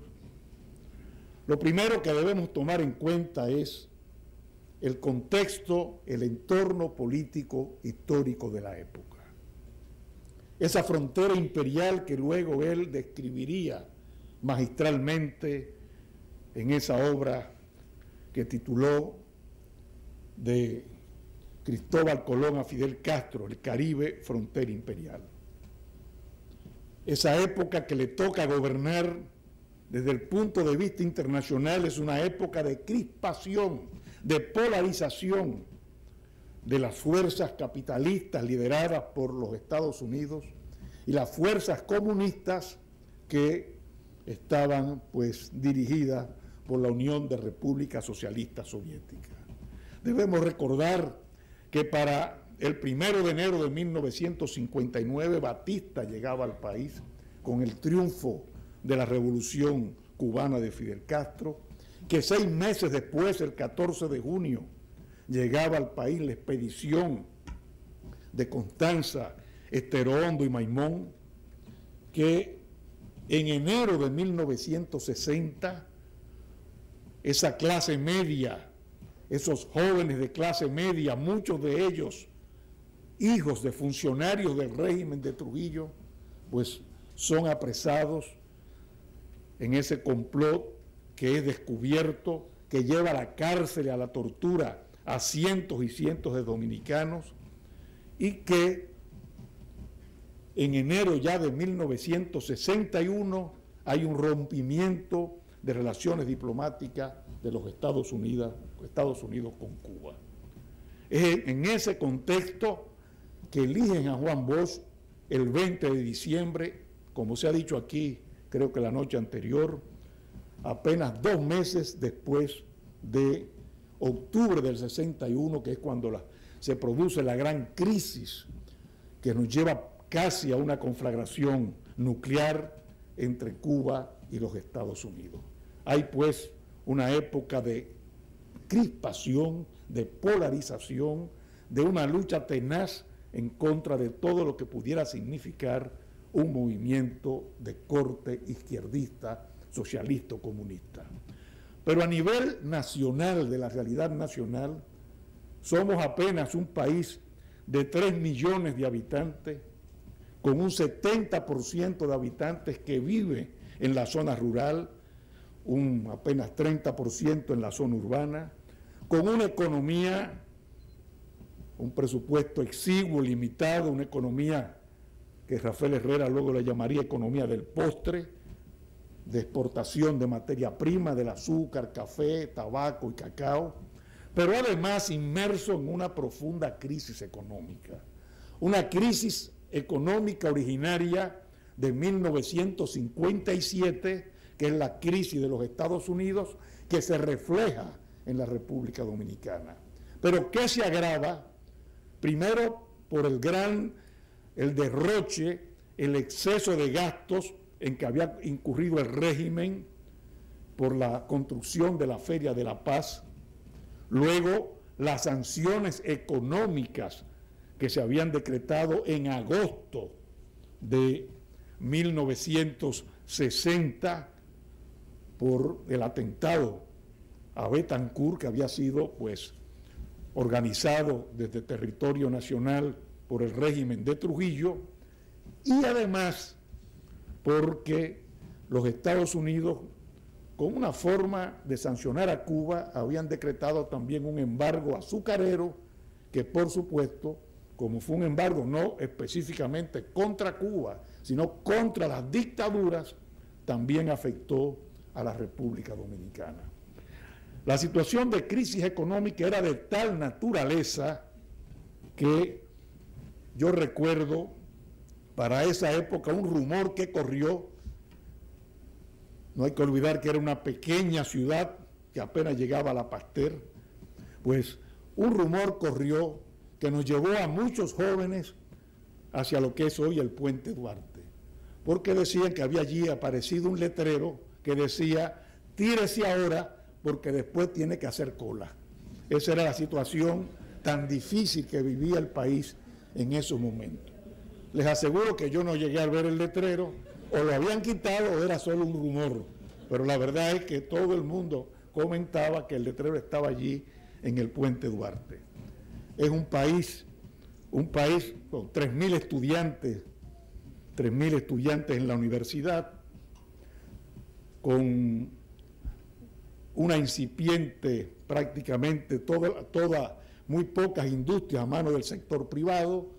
lo primero que debemos tomar en cuenta es el contexto, el entorno político histórico de la época. Esa frontera imperial que luego él describiría magistralmente en esa obra que tituló de Cristóbal Colón a Fidel Castro, El Caribe, frontera imperial. Esa época que le toca gobernar desde el punto de vista internacional es una época de crispación, de polarización de las fuerzas capitalistas lideradas por los Estados Unidos y las fuerzas comunistas que estaban, pues, dirigidas por la Unión de Repúblicas Socialistas Soviéticas. Debemos recordar que para el 1 de enero de 1959 Batista llegaba al país con el triunfo de la Revolución Cubana de Fidel Castro, que 6 meses después, el 14 de junio, llegaba al país la expedición de Constanza, Esterohondo y Maimón, que en enero de 1960 esa clase media, esos jóvenes de clase media, muchos de ellos hijos de funcionarios del régimen de Trujillo, pues son apresados en ese complot que es descubierto, que lleva a la cárcel y a la tortura a cientos y cientos de dominicanos, y que en enero ya de 1961 hay un rompimiento de relaciones diplomáticas de los Estados Unidos con Cuba. Es en ese contexto que eligen a Juan Bosch el 20 de diciembre, como se ha dicho aquí, creo que la noche anterior, apenas 2 meses después de octubre del 61, que es cuando se produce la gran crisis que nos lleva casi a una conflagración nuclear entre Cuba y los Estados Unidos. Hay pues una época de crispación, de polarización, de una lucha tenaz en contra de todo lo que pudiera significar un movimiento de corte izquierdista, socialista o comunista. Pero a nivel nacional, de la realidad nacional, somos apenas un país de 3 millones de habitantes, con un 70% de habitantes que vive en la zona rural, un apenas 30% en la zona urbana, con una economía, un presupuesto exiguo, limitado, una economía que Rafael Herrera luego le llamaría economía del postre, de exportación de materia prima, del azúcar, café, tabaco y cacao, pero además inmerso en una profunda crisis económica, una crisis económica originaria de 1957, que es la crisis de los Estados Unidos, que se refleja en la República Dominicana, pero que se agrava primero por el derroche, el exceso de gastos en que había incurrido el régimen por la construcción de la Feria de la Paz, luego las sanciones económicas que se habían decretado en agosto de 1960 por el atentado a Betancourt, que había sido pues organizado desde territorio nacional por el régimen de Trujillo, y además porque los Estados Unidos, con una forma de sancionar a Cuba, habían decretado también un embargo azucarero que, por supuesto, como fue un embargo no específicamente contra Cuba, sino contra las dictaduras, también afectó a la República Dominicana. La situación de crisis económica era de tal naturaleza que yo recuerdo para esa época un rumor que corrió. No hay que olvidar que era una pequeña ciudad que apenas llegaba a La Pasteur, pues un rumor corrió que nos llevó a muchos jóvenes hacia lo que es hoy el Puente Duarte, porque decían que había allí aparecido un letrero que decía: tírese ahora porque después tiene que hacer cola. Esa era la situación tan difícil que vivía el país en esos momentos. Les aseguro que yo no llegué a ver el letrero, o lo habían quitado o era solo un rumor, pero la verdad es que todo el mundo comentaba que el letrero estaba allí en el Puente Duarte. Es un país con 3.000 estudiantes en la universidad, con una incipiente, prácticamente muy pocas industrias a mano del sector privado,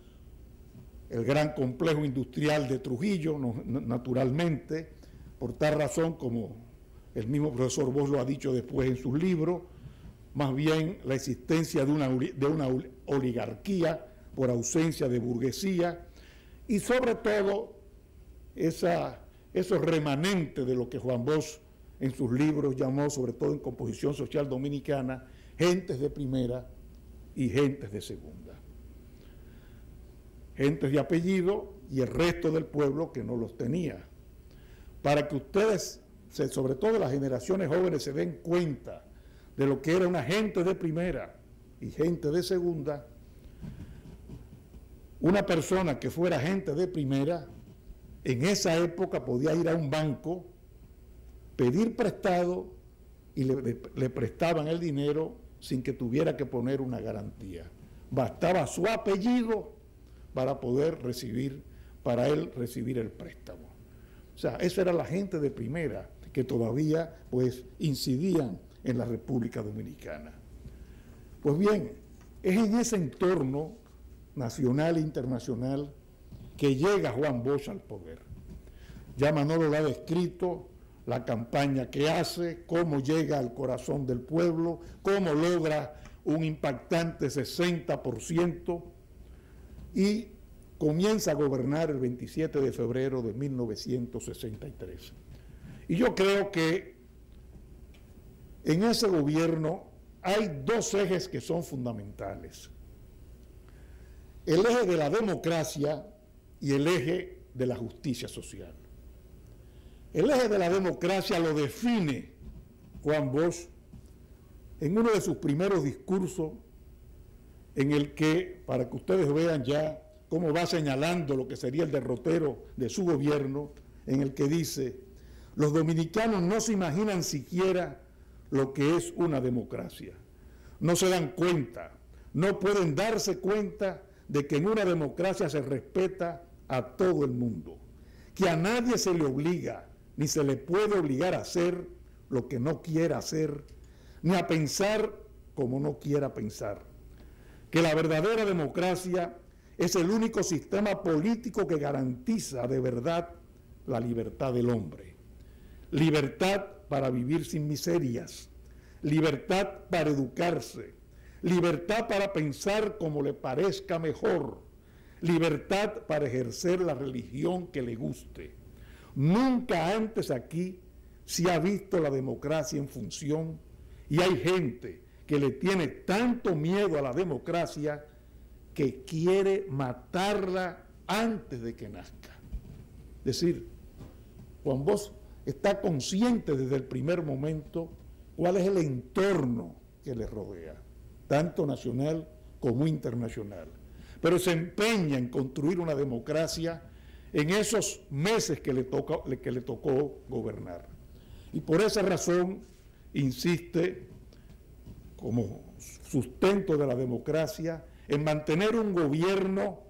el gran complejo industrial de Trujillo, naturalmente, por tal razón, como el mismo profesor Bosch lo ha dicho después en sus libros, más bien la existencia de una oligarquía por ausencia de burguesía, y sobre todo esos remanentes de lo que Juan Bosch en sus libros llamó, sobre todo en Composición Social Dominicana, gentes de primera y gentes de segunda. Gentes de apellido y el resto del pueblo que no los tenía. Para que ustedes, sobre todo las generaciones jóvenes, se den cuenta de lo que era una gente de primera y gente de segunda, una persona que fuera gente de primera, en esa época podía ir a un banco, pedir prestado y le prestaban el dinero sin que tuviera que poner una garantía. Bastaba su apellido para él recibir el préstamo. O sea, esa era la gente de primera que todavía pues incidían en la República Dominicana. Pues bien, es en ese entorno nacional e internacional que llega Juan Bosch al poder. Ya Manolo lo ha descrito, la campaña que hace, cómo llega al corazón del pueblo, cómo logra un impactante 60% y comienza a gobernar el 27 de febrero de 1963. Y yo creo que en ese gobierno hay dos ejes que son fundamentales: el eje de la democracia y el eje de la justicia social. El eje de la democracia lo define Juan Bosch en uno de sus primeros discursos, en el que, para que ustedes vean ya cómo va señalando lo que sería el derrotero de su gobierno, en el que dice: los dominicanos no se imaginan siquiera lo que es una democracia. No se dan cuenta, no pueden darse cuenta de que en una democracia se respeta a todo el mundo, que a nadie se le obliga, ni se le puede obligar a hacer lo que no quiera hacer, ni a pensar como no quiera pensar, que la verdadera democracia es el único sistema político que garantiza de verdad la libertad del hombre. Libertad para vivir sin miserias, libertad para educarse, libertad para pensar como le parezca mejor, libertad para ejercer la religión que le guste. Nunca antes aquí se ha visto la democracia en función, y hay gente que le tiene tanto miedo a la democracia que quiere matarla antes de que nazca. Es decir, Juan Bosch está consciente desde el primer momento cuál es el entorno que le rodea, tanto nacional como internacional, pero se empeña en construir una democracia en esos meses que le tocó gobernar. Y por esa razón insiste, como sustento de la democracia, en mantener un gobierno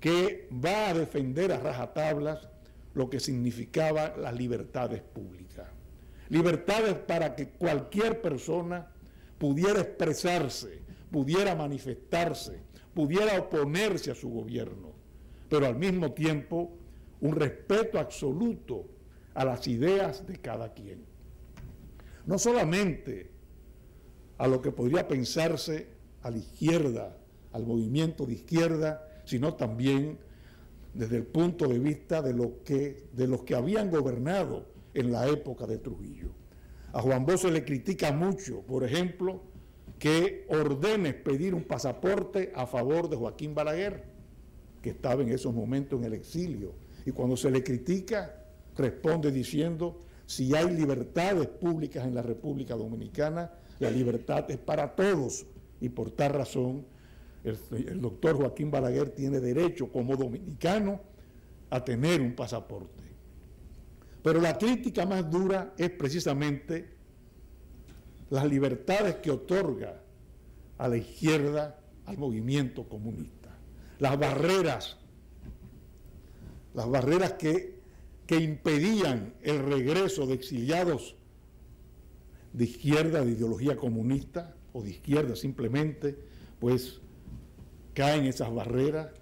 que va a defender a rajatablas lo que significaba las libertades públicas. Libertades para que cualquier persona pudiera expresarse, pudiera manifestarse, pudiera oponerse a su gobierno, pero al mismo tiempo un respeto absoluto a las ideas de cada quien. No solamente a lo que podría pensarse a la izquierda, al movimiento de izquierda, sino también desde el punto de vista de los que habían gobernado en la época de Trujillo. A Juan Bosch se le critica mucho, por ejemplo, que ordene pedir un pasaporte a favor de Joaquín Balaguer, que estaba en esos momentos en el exilio, y cuando se le critica, responde diciendo: si hay libertades públicas en la República Dominicana, la libertad es para todos, y por tal razón el doctor Joaquín Balaguer tiene derecho como dominicano a tener un pasaporte. Pero la crítica más dura es precisamente las libertades que otorga a la izquierda, al movimiento comunista, las barreras que impedían el regreso de exiliados de izquierda, de ideología comunista o de izquierda simplemente, pues caen esas barreras,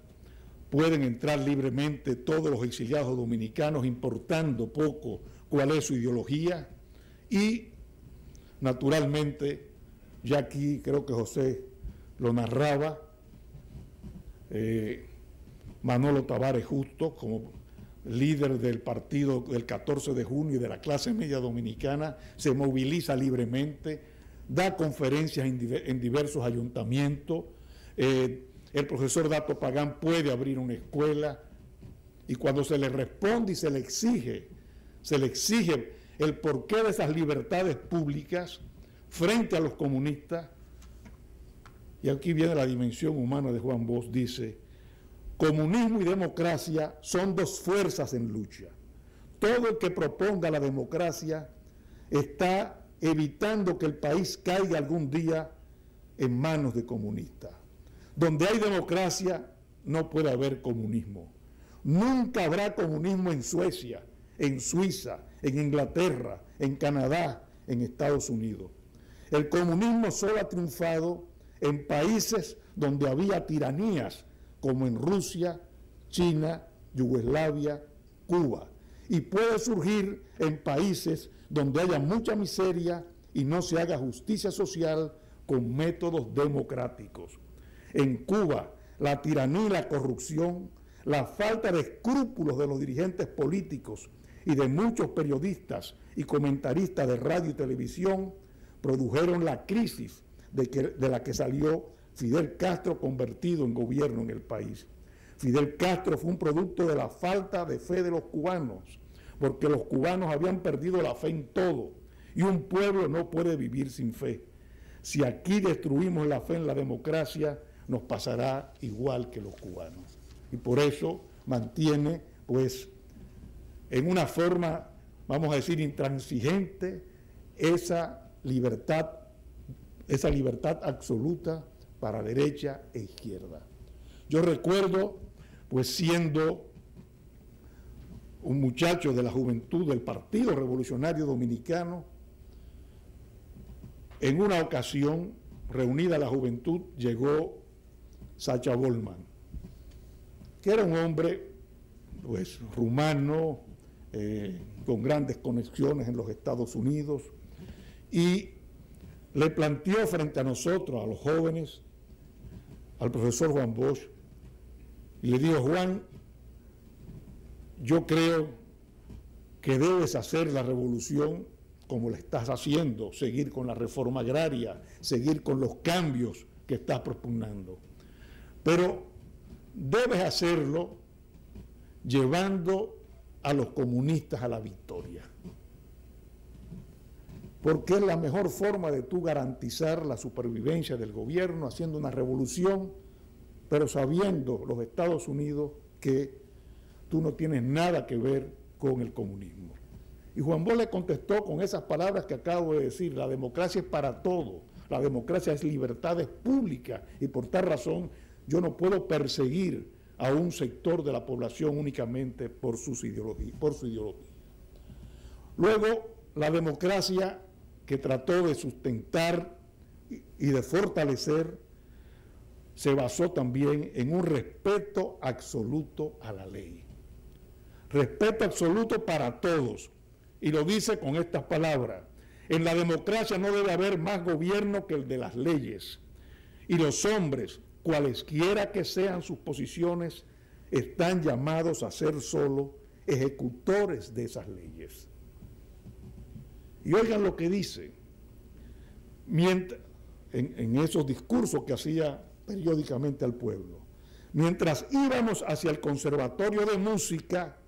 pueden entrar libremente todos los exiliados dominicanos, importando poco cuál es su ideología, y naturalmente, ya aquí creo que José lo narraba, Manolo Tavares Justo, como líder del partido del 14 de junio y de la clase media dominicana, se moviliza libremente, da conferencias en diversos ayuntamientos. El profesor Dato Pagán puede abrir una escuela, y cuando se le responde y se le exige el porqué de esas libertades públicas frente a los comunistas, y aquí viene la dimensión humana de Juan Bosch, dice: comunismo y democracia son dos fuerzas en lucha. Todo el que proponga la democracia está evitando que el país caiga algún día en manos de comunistas. Donde hay democracia no puede haber comunismo. Nunca habrá comunismo en Suecia, en Suiza, en Inglaterra, en Canadá, en Estados Unidos. El comunismo solo ha triunfado en países donde había tiranías, como en Rusia, China, Yugoslavia, Cuba. Y puede surgir en países donde haya mucha miseria y no se haga justicia social, con métodos democráticos. En Cuba, la tiranía y la corrupción, la falta de escrúpulos de los dirigentes políticos y de muchos periodistas y comentaristas de radio y televisión produjeron la crisis de la que salió Fidel Castro convertido en gobierno en el país. Fidel Castro fue un producto de la falta de fe de los cubanos, porque los cubanos habían perdido la fe en todo, y un pueblo no puede vivir sin fe. Si aquí destruimos la fe en la democracia, nos pasará igual que los cubanos. Y por eso mantiene, pues, en una forma, vamos a decir, intransigente, esa libertad absoluta para derecha e izquierda. Yo recuerdo, pues siendo un muchacho de la juventud del Partido Revolucionario Dominicano, en una ocasión, reunida la juventud, llegó Sacha Bollman, que era un hombre, pues, rumano, con grandes conexiones en los Estados Unidos, y le planteó frente a nosotros, a los jóvenes, al profesor Juan Bosch, y le dijo: Juan, yo creo que debes hacer la revolución como la estás haciendo, seguir con la reforma agraria, seguir con los cambios que estás propugnando, pero debes hacerlo llevando a los comunistas a la victoria, porque es la mejor forma de tú garantizar la supervivencia del gobierno, haciendo una revolución, pero sabiendo los Estados Unidos que tú no tienes nada que ver con el comunismo. Y Juan Bosch le contestó con esas palabras que acabo de decir: la democracia es para todo, la democracia es libertades públicas, y por tal razón yo no puedo perseguir a un sector de la población únicamente por su ideología. Luego, la democracia que trató de sustentar y de fortalecer se basó también en un respeto absoluto a la ley. Respeto absoluto para todos. Y lo dice con estas palabras: en la democracia no debe haber más gobierno que el de las leyes, y los hombres, cualesquiera que sean sus posiciones, están llamados a ser solo ejecutores de esas leyes. Y oigan lo que dice, en esos discursos que hacía periódicamente al pueblo: mientras íbamos hacia el Conservatorio de Música,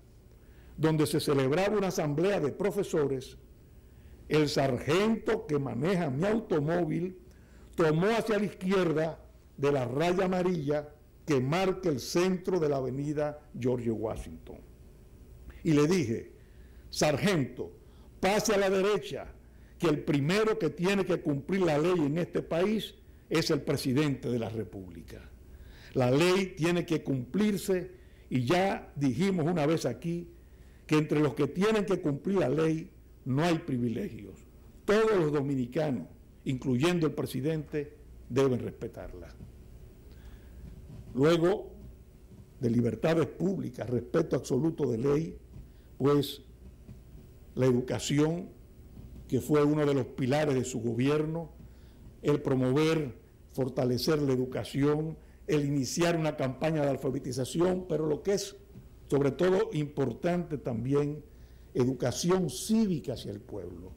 donde se celebraba una asamblea de profesores, el sargento que maneja mi automóvil tomó hacia la izquierda de la raya amarilla que marca el centro de la avenida George Washington. Y le dije: sargento, pase a la derecha, que el primero que tiene que cumplir la ley en este país es el presidente de la República. La ley tiene que cumplirse, y ya dijimos una vez aquí que entre los que tienen que cumplir la ley no hay privilegios. Todos los dominicanos, incluyendo el presidente, deben respetarla. Luego, de libertades públicas, respeto absoluto de ley, pues la educación, que fue uno de los pilares de su gobierno, el promover, fortalecer la educación, el iniciar una campaña de alfabetización, pero lo que es sobre todo importante también, educación cívica hacia el pueblo.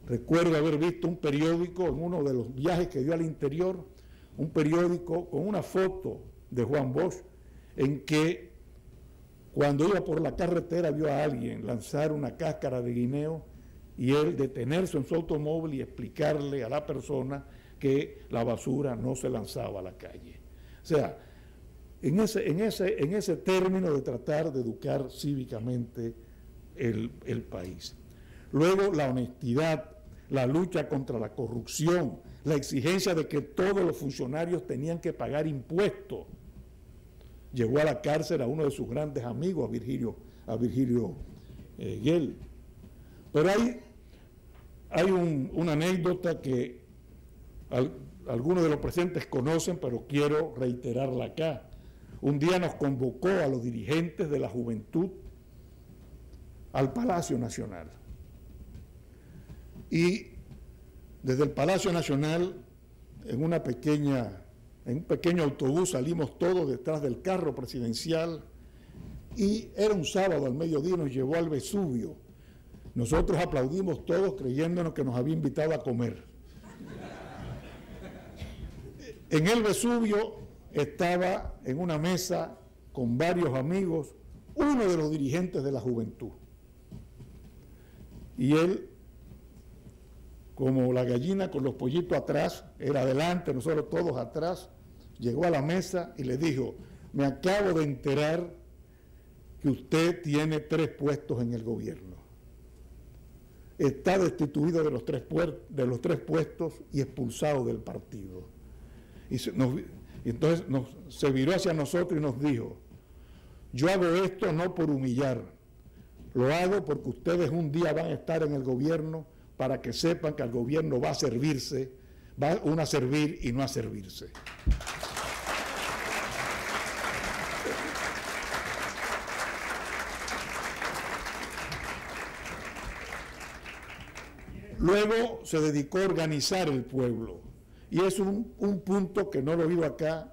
Recuerdo haber visto un periódico en uno de los viajes que dio al interior, un periódico con una foto de Juan Bosch, en que cuando iba por la carretera vio a alguien lanzar una cáscara de guineo y él detenerse en su automóvil y explicarle a la persona que la basura no se lanzaba a la calle. O sea, en ese término de tratar de educar cívicamente el país. Luego, la honestidad, la lucha contra la corrupción, la exigencia de que todos los funcionarios tenían que pagar impuestos. Llevó a la cárcel a uno de sus grandes amigos, a Virgilio Guel. Pero hay una anécdota que algunos de los presentes conocen, pero quiero reiterarla acá. Un día nos convocó a los dirigentes de la juventud al Palacio Nacional. Y desde el Palacio Nacional en un pequeño autobús, salimos todos detrás del carro presidencial y era un sábado al mediodía, nos llevó al Vesubio. Nosotros aplaudimos todos creyéndonos que nos había invitado a comer. En el Vesubio estaba en una mesa con varios amigos, uno de los dirigentes de la juventud. Y él, como la gallina con los pollitos atrás, era adelante, nosotros todos atrás, llegó a la mesa y le dijo: me acabo de enterar que usted tiene 3 puestos en el gobierno. Está destituido de los 3 puestos y expulsado del partido. Y entonces se viró hacia nosotros y nos dijo: yo hago esto no por humillar, lo hago porque ustedes un día van a estar en el gobierno para que sepan que el gobierno va a servirse, va uno a servir y no a servirse. Luego se dedicó a organizar el pueblo. Y es un punto que no lo he oído acá,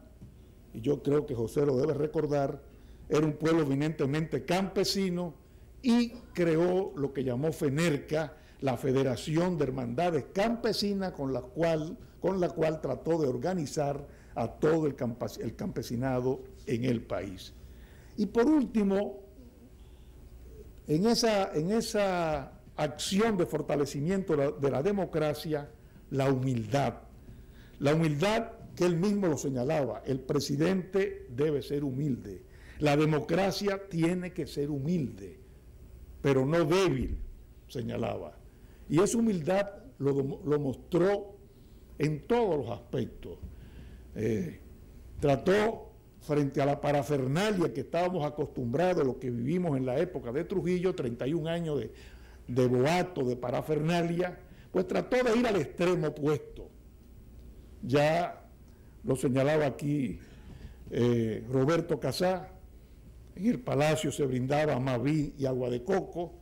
y yo creo que José lo debe recordar. Era un pueblo eminentemente campesino y creó lo que llamó FENERCA, la Federación de Hermandades Campesinas, con la cual trató de organizar a todo el campesinado en el país. Y por último, en esa acción de fortalecimiento de la democracia, la humildad. La humildad que él mismo lo señalaba: el presidente debe ser humilde, la democracia tiene que ser humilde, pero no débil, señalaba. Y esa humildad lo mostró en todos los aspectos. Trató, frente a la parafernalia que estábamos acostumbrados, lo que vivimos en la época de Trujillo, 31 años de boato, de parafernalia, pues trató de ir al extremo opuesto. Ya lo señalaba aquí Roberto Casá: en el palacio se brindaba Maví y agua de coco,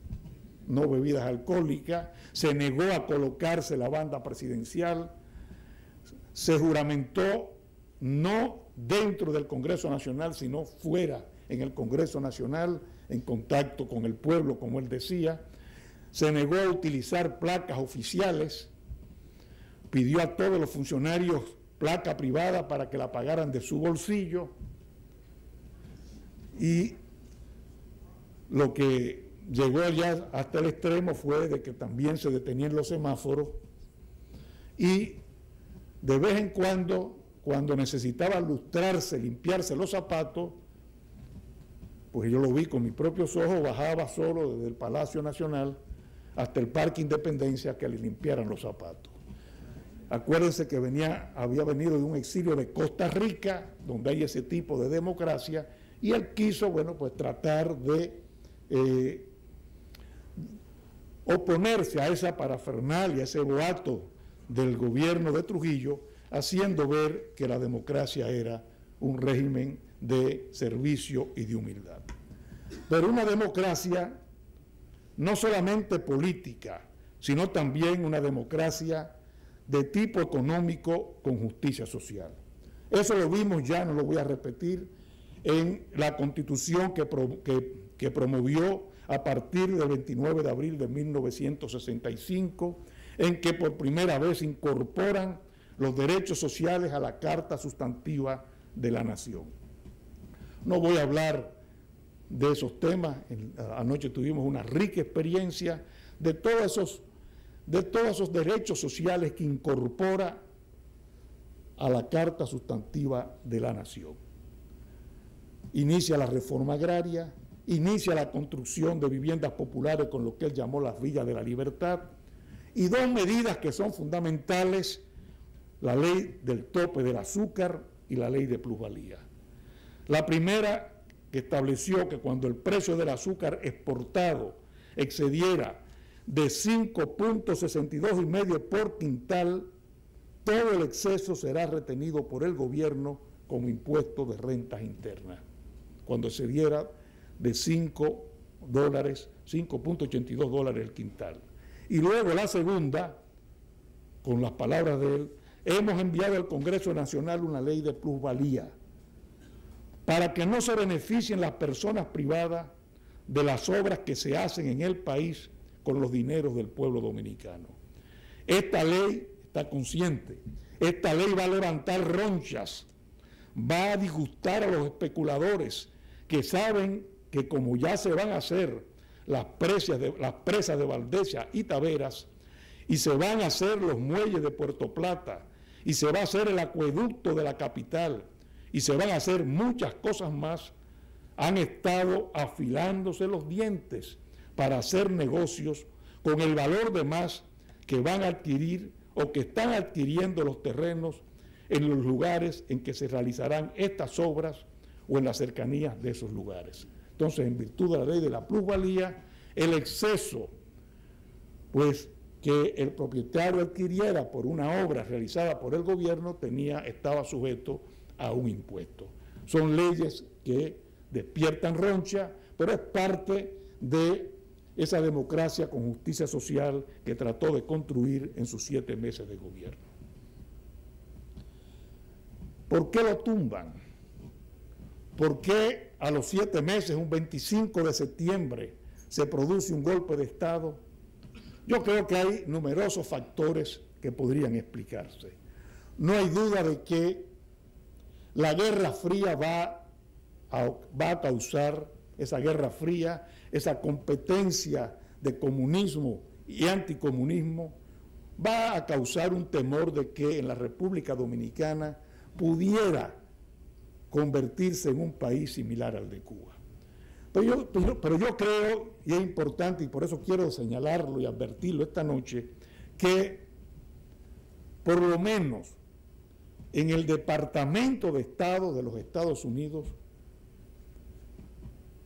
no bebidas alcohólicas, se negó a colocarse la banda presidencial, se juramentó no dentro del Congreso Nacional, sino fuera, en el Congreso Nacional, en contacto con el pueblo, como él decía. Se negó a utilizar placas oficiales, pidió a todos los funcionarios placa privada para que la pagaran de su bolsillo, y lo que llegó ya hasta el extremo fue de que también se detenían los semáforos, y de vez en cuando necesitaba lustrarse, limpiarse los zapatos, pues yo lo vi con mis propios ojos, bajaba solo desde el Palacio Nacional hasta el Parque Independencia que le limpiaran los zapatos. Acuérdense que había venido de un exilio de Costa Rica, donde hay ese tipo de democracia, y él quiso, bueno, pues tratar de oponerse a esa parafernalia, a ese boato del gobierno de Trujillo, haciendo ver que la democracia era un régimen de servicio y de humildad. Pero una democracia no solamente política, sino también una democracia de tipo económico con justicia social. Eso lo vimos ya, no lo voy a repetir, en la Constitución que promovió a partir del 29 de abril de 1965, en que por primera vez incorporan los derechos sociales a la Carta Sustantiva de la Nación. No voy a hablar de esos temas. Anoche tuvimos una rica experiencia de todos esos derechos sociales que incorpora a la Carta Sustantiva de la Nación. Inicia la reforma agraria, inicia la construcción de viviendas populares con lo que él llamó las Villas de la Libertad, y 2 medidas que son fundamentales: la ley del tope del azúcar y la ley de plusvalía. La primera, que estableció que cuando el precio del azúcar exportado excediera de 5.62,5 por quintal, todo el exceso será retenido por el gobierno como impuesto de rentas internas, cuando excediera de $5.82 el quintal. Y luego la segunda, con las palabras de él, hemos enviado al Congreso Nacional una ley de plusvalía para que no se beneficien las personas privadas de las obras que se hacen en el país con los dineros del pueblo dominicano. Esta ley está consciente, esta ley va a levantar ronchas, va a disgustar a los especuladores que saben que como ya se van a hacer las presas de Valdeccia y Taveras, y se van a hacer los muelles de Puerto Plata, y se va a hacer el acueducto de la capital, y se van a hacer muchas cosas más, han estado afilándose los dientes para hacer negocios con el valor de más que van a adquirir o que están adquiriendo los terrenos en los lugares en que se realizarán estas obras o en las cercanías de esos lugares. Entonces, en virtud de la ley de la plusvalía, el exceso, pues, que el propietario adquiriera por una obra realizada por el gobierno estaba sujeto a un impuesto. Son leyes que despiertan roncha, pero es parte de esa democracia con justicia social que trató de construir en sus 7 meses de gobierno. ¿Por qué lo tumban? ¿Por qué a los 7 meses, un 25 de septiembre, se produce un golpe de Estado? Yo creo que hay numerosos factores que podrían explicarse. No hay duda de que la Guerra Fría va a causar, esa Guerra Fría, esa competencia de comunismo y anticomunismo, va a causar un temor de que en la República Dominicana pudiera convertirse en un país similar al de Cuba. Pero yo creo, y es importante, y por eso quiero señalarlo y advertirlo esta noche, que por lo menos en el Departamento de Estado de los Estados Unidos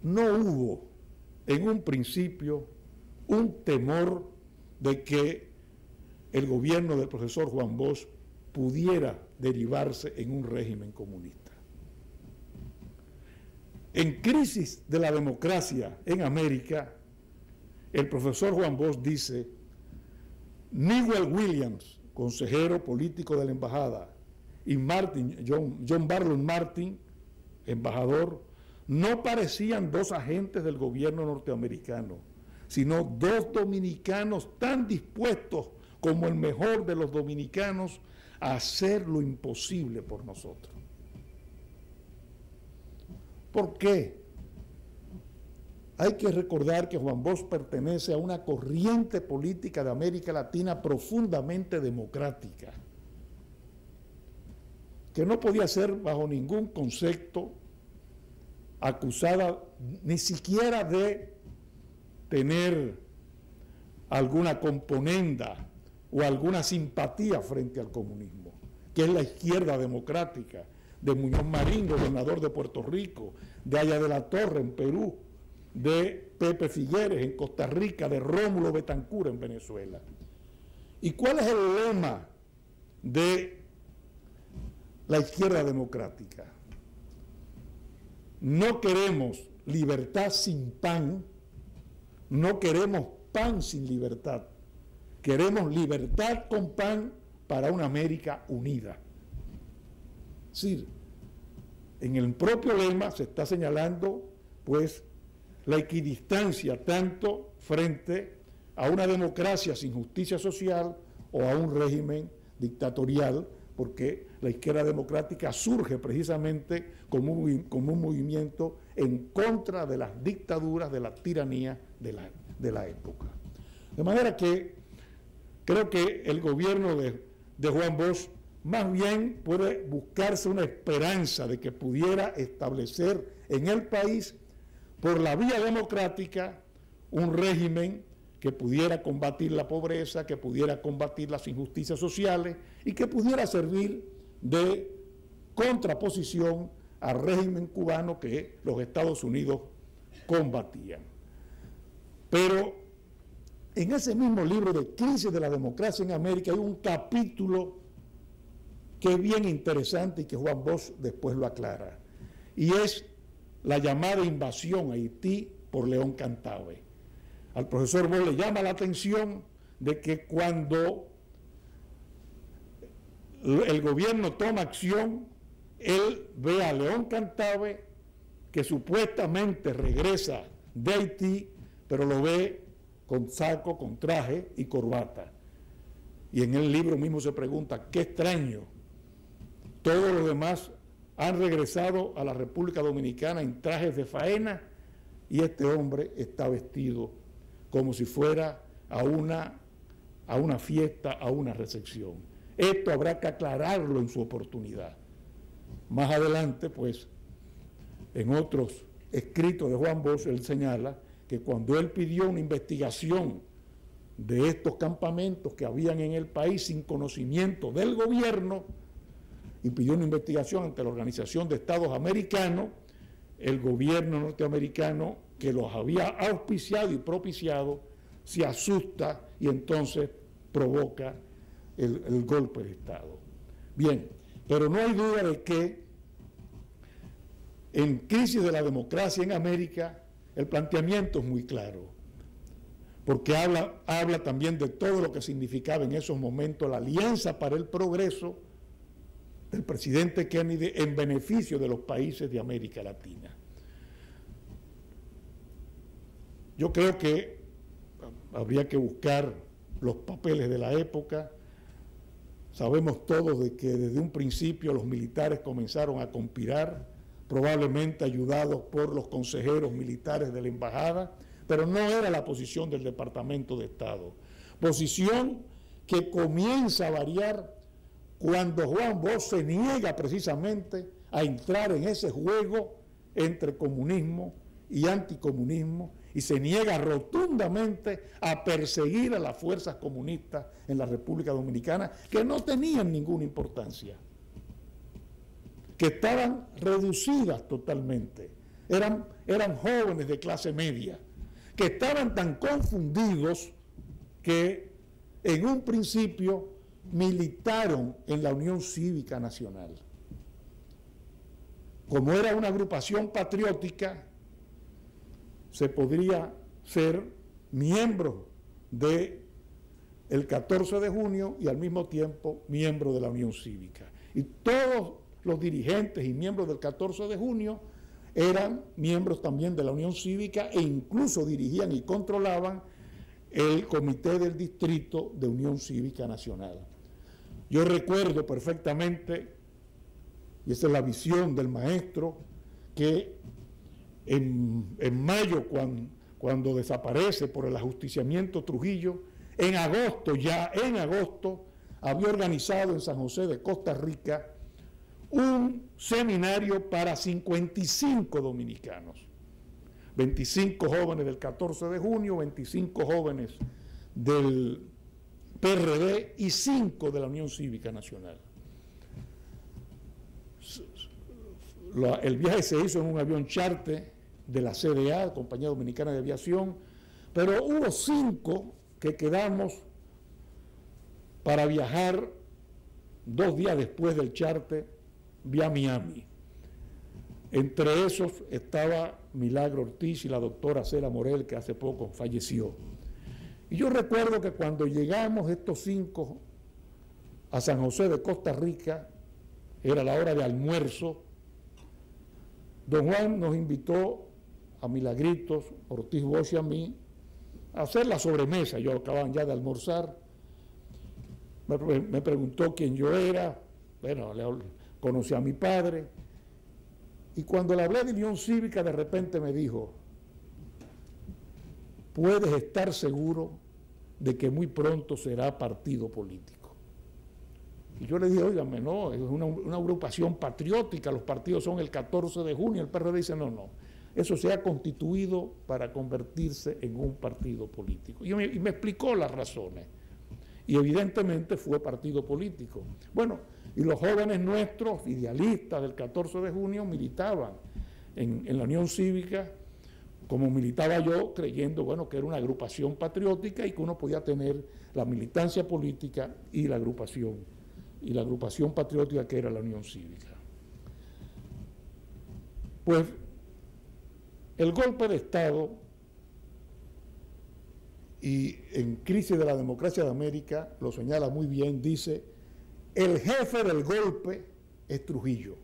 no hubo en un principio un temor de que el gobierno del profesor Juan Bosch pudiera derivarse en un régimen comunista. En Crisis de la Democracia en América, el profesor Juan Bosch dice: Newell Williams, consejero político de la embajada, y John Barlow Martin, embajador, no parecían 2 agentes del gobierno norteamericano, sino 2 dominicanos tan dispuestos como el mejor de los dominicanos a hacer lo imposible por nosotros. ¿Por qué? Hay que recordar que Juan Bosch pertenece a una corriente política de América Latina profundamente democrática, que no podía ser bajo ningún concepto acusada ni siquiera de tener alguna componenda o alguna simpatía frente al comunismo, que es la izquierda democrática de Muñoz Marín, gobernador de Puerto Rico, de Aya de la Torre en Perú, de Pepe Figueres en Costa Rica, de Rómulo Betancourt en Venezuela. ¿Y cuál es el lema de la izquierda democrática? No queremos libertad sin pan, no queremos pan sin libertad, queremos libertad con pan para una América unida. Es decir, en el propio lema se está señalando, pues, la equidistancia tanto frente a una democracia sin justicia social o a un régimen dictatorial, porque la izquierda democrática surge precisamente como un movimiento en contra de las dictaduras, de la tiranía de la época. De manera que creo que el gobierno de Juan Bosch más bien puede buscarse una esperanza de que pudiera establecer en el país, por la vía democrática, un régimen que pudiera combatir la pobreza, que pudiera combatir las injusticias sociales y que pudiera servir de contraposición al régimen cubano que los Estados Unidos combatían. Pero en ese mismo libro de Crisis de la Democracia en América hay un capítulo que es bien interesante y que Juan Bosch después lo aclara, y es la llamada invasión a Haití por León Cantave. Al profesor Bosch le llama la atención de que cuando el gobierno toma acción, él ve a León Cantave, que supuestamente regresa de Haití, pero lo ve con saco, con traje y corbata. Y en el libro mismo se pregunta, qué extraño, todos los demás han regresado a la República Dominicana en trajes de faena y este hombre está vestido como si fuera a una fiesta, a una recepción. Esto habrá que aclararlo en su oportunidad. Más adelante, pues, en otros escritos de Juan Bosch, él señala que cuando él pidió una investigación de estos campamentos que habían en el país sin conocimiento del gobierno, y pidió una investigación ante la Organización de Estados Americanos, el gobierno norteamericano que los había auspiciado y propiciado se asusta y entonces provoca el golpe de Estado. Bien, pero no hay duda de que en crisis de la democracia en América el planteamiento es muy claro, porque habla también de todo lo que significaba en esos momentos la Alianza para el Progreso del presidente Kennedy en beneficio de los países de América Latina. Yo creo que habría que buscar los papeles de la época. Sabemos todos de que desde un principio los militares comenzaron a conspirar, probablemente ayudados por los consejeros militares de la embajada, pero no era la posición del Departamento de Estado. Posición que comienza a variar cuando Juan Bosch se niega precisamente a entrar en ese juego entre comunismo y anticomunismo y se niega rotundamente a perseguir a las fuerzas comunistas en la República Dominicana, que no tenían ninguna importancia, que estaban reducidas totalmente, eran jóvenes de clase media, que estaban tan confundidos que en un principio militaron en la Unión Cívica Nacional. Como era una agrupación patriótica, se podría ser miembro del 14 de junio y al mismo tiempo miembro de la Unión Cívica. Y todos los dirigentes y miembros del 14 de junio eran miembros también de la Unión Cívica e incluso dirigían y controlaban el Comité del Distrito de Unión Cívica Nacional. Yo recuerdo perfectamente, y esa es la visión del maestro, que en mayo, cuando desaparece por el ajusticiamiento Trujillo, en agosto, había organizado en San José de Costa Rica un seminario para 55 dominicanos, 25 jóvenes del 14 de junio, 25 jóvenes del PRD y 5 de la Unión Cívica Nacional. El viaje se hizo en un avión charter de la CDA, Compañía Dominicana de Aviación, pero hubo 5 que quedamos para viajar 2 días después del charter vía Miami. Entre esos estaba Milagro Ortiz y la doctora Cela Morel, que hace poco falleció. Y yo recuerdo que cuando llegamos estos 5 a San José de Costa Rica, era la hora de almuerzo, don Juan nos invitó a Milagritos, Ortiz Bosch y a mí a hacer la sobremesa. Yo acababan ya de almorzar. Me preguntó quién yo era. Bueno, conocí a mi padre. Y cuando le hablé de Unión Cívica, de repente me dijo: puedes estar seguro de que muy pronto será partido político. Y yo le dije: óigame, no, es una agrupación patriótica, los partidos son el 14 de junio. El PRD dice: no, eso se ha constituido para convertirse en un partido político. Y me explicó las razones. Y evidentemente fue partido político. Bueno, y los jóvenes nuestros, idealistas del 14 de junio, militaban en la Unión Cívica, como militaba yo, creyendo, bueno, que era una agrupación patriótica y que uno podía tener la militancia política y la agrupación patriótica que era la Unión Cívica. Pues el golpe de Estado y en crisis de la democracia de América, lo señala muy bien, dice el jefe del golpe es Trujillo.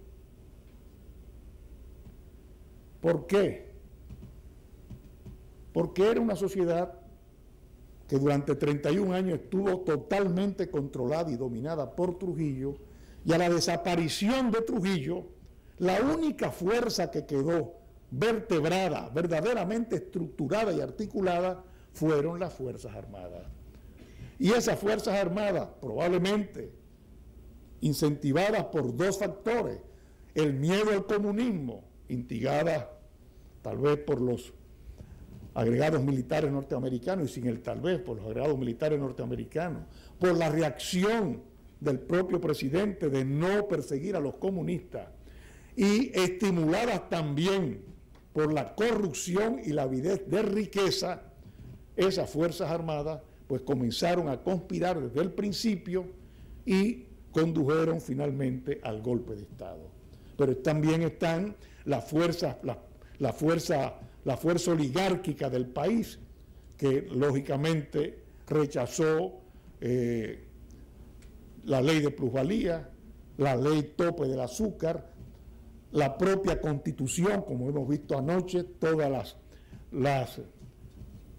¿Por qué? Porque era una sociedad que durante 31 años estuvo totalmente controlada y dominada por Trujillo, y a la desaparición de Trujillo, la única fuerza que quedó vertebrada, verdaderamente estructurada y articulada, fueron las Fuerzas Armadas. Y esas Fuerzas Armadas, probablemente incentivadas por dos factores: el miedo al comunismo, instigada tal vez por los agregados militares norteamericanos, y sin el tal vez por los agregados militares norteamericanos, por la reacción del propio presidente de no perseguir a los comunistas, y estimuladas también por la corrupción y la avidez de riqueza, esas Fuerzas Armadas pues comenzaron a conspirar desde el principio y condujeron finalmente al golpe de Estado. Pero también están la fuerza oligárquica del país, que lógicamente rechazó la ley de plusvalía, la ley tope del azúcar, la propia Constitución, como hemos visto anoche, todas las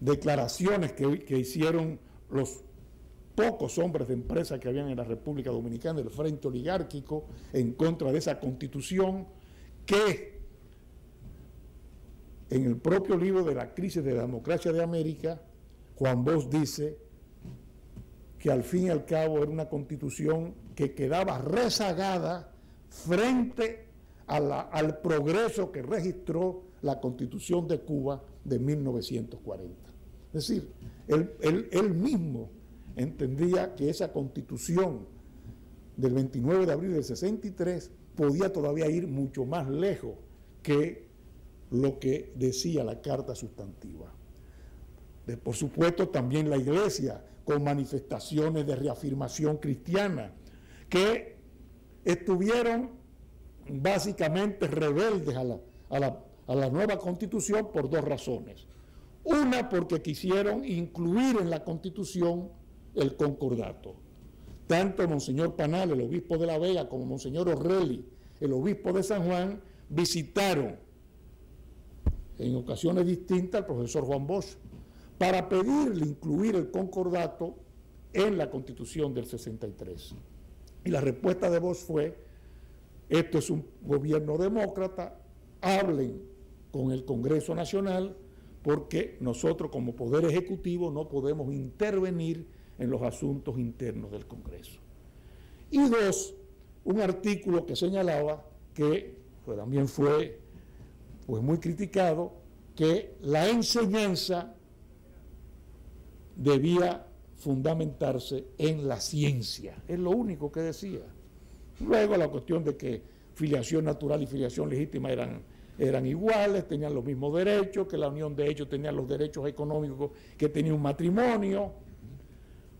declaraciones que hicieron los pocos hombres de empresa que habían en la República Dominicana, el frente oligárquico, en contra de esa Constitución, que en el propio libro de la crisis de la democracia de América, Juan Bosch dice que al fin y al cabo era una Constitución que quedaba rezagada frente al progreso que registró la Constitución de Cuba de 1940. Es decir, él mismo entendía que esa Constitución del 29 de abril del 63 podía todavía ir mucho más lejos que lo que decía la Carta Sustantiva. Por supuesto, también la Iglesia, con manifestaciones de reafirmación cristiana, que estuvieron básicamente rebeldes a la nueva Constitución por dos razones. Una, porque quisieron incluir en la Constitución el concordato. Tanto Monseñor Panal, el obispo de La Vega, como Monseñor Orrelli, el obispo de San Juan, visitaron en ocasiones distintas al profesor Juan Bosch para pedirle incluir el concordato en la Constitución del 63. Y la respuesta de Bosch fue: esto es un gobierno demócrata, hablen con el Congreso Nacional, porque nosotros como Poder Ejecutivo no podemos intervenir en los asuntos internos del Congreso. Y dos, un artículo que señalaba que también fue pues muy criticado, que la enseñanza debía fundamentarse en la ciencia. Es lo único que decía. Luego la cuestión de que filiación natural y filiación legítima eran iguales, tenían los mismos derechos, que la unión de ellos tenía los derechos económicos que tenía un matrimonio.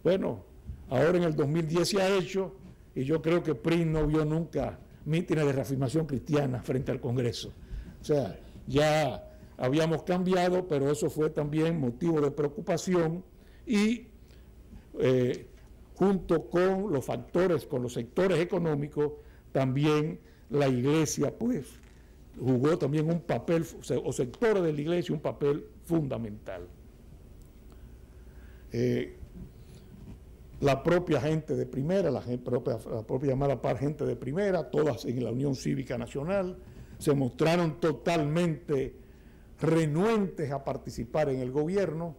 Bueno, ahora en el 2010 se ha hecho, y yo creo que PRI no vio nunca mítines de reafirmación cristiana frente al Congreso. O sea, ya habíamos cambiado, pero eso fue también motivo de preocupación, y junto con los factores, con los sectores económicos, también la Iglesia pues jugó también un papel, o sectores de la Iglesia, un papel fundamental. La propia gente de primera, la propia llamada par gente de primera, todas en la Unión Cívica Nacional, se mostraron totalmente renuentes a participar en el gobierno.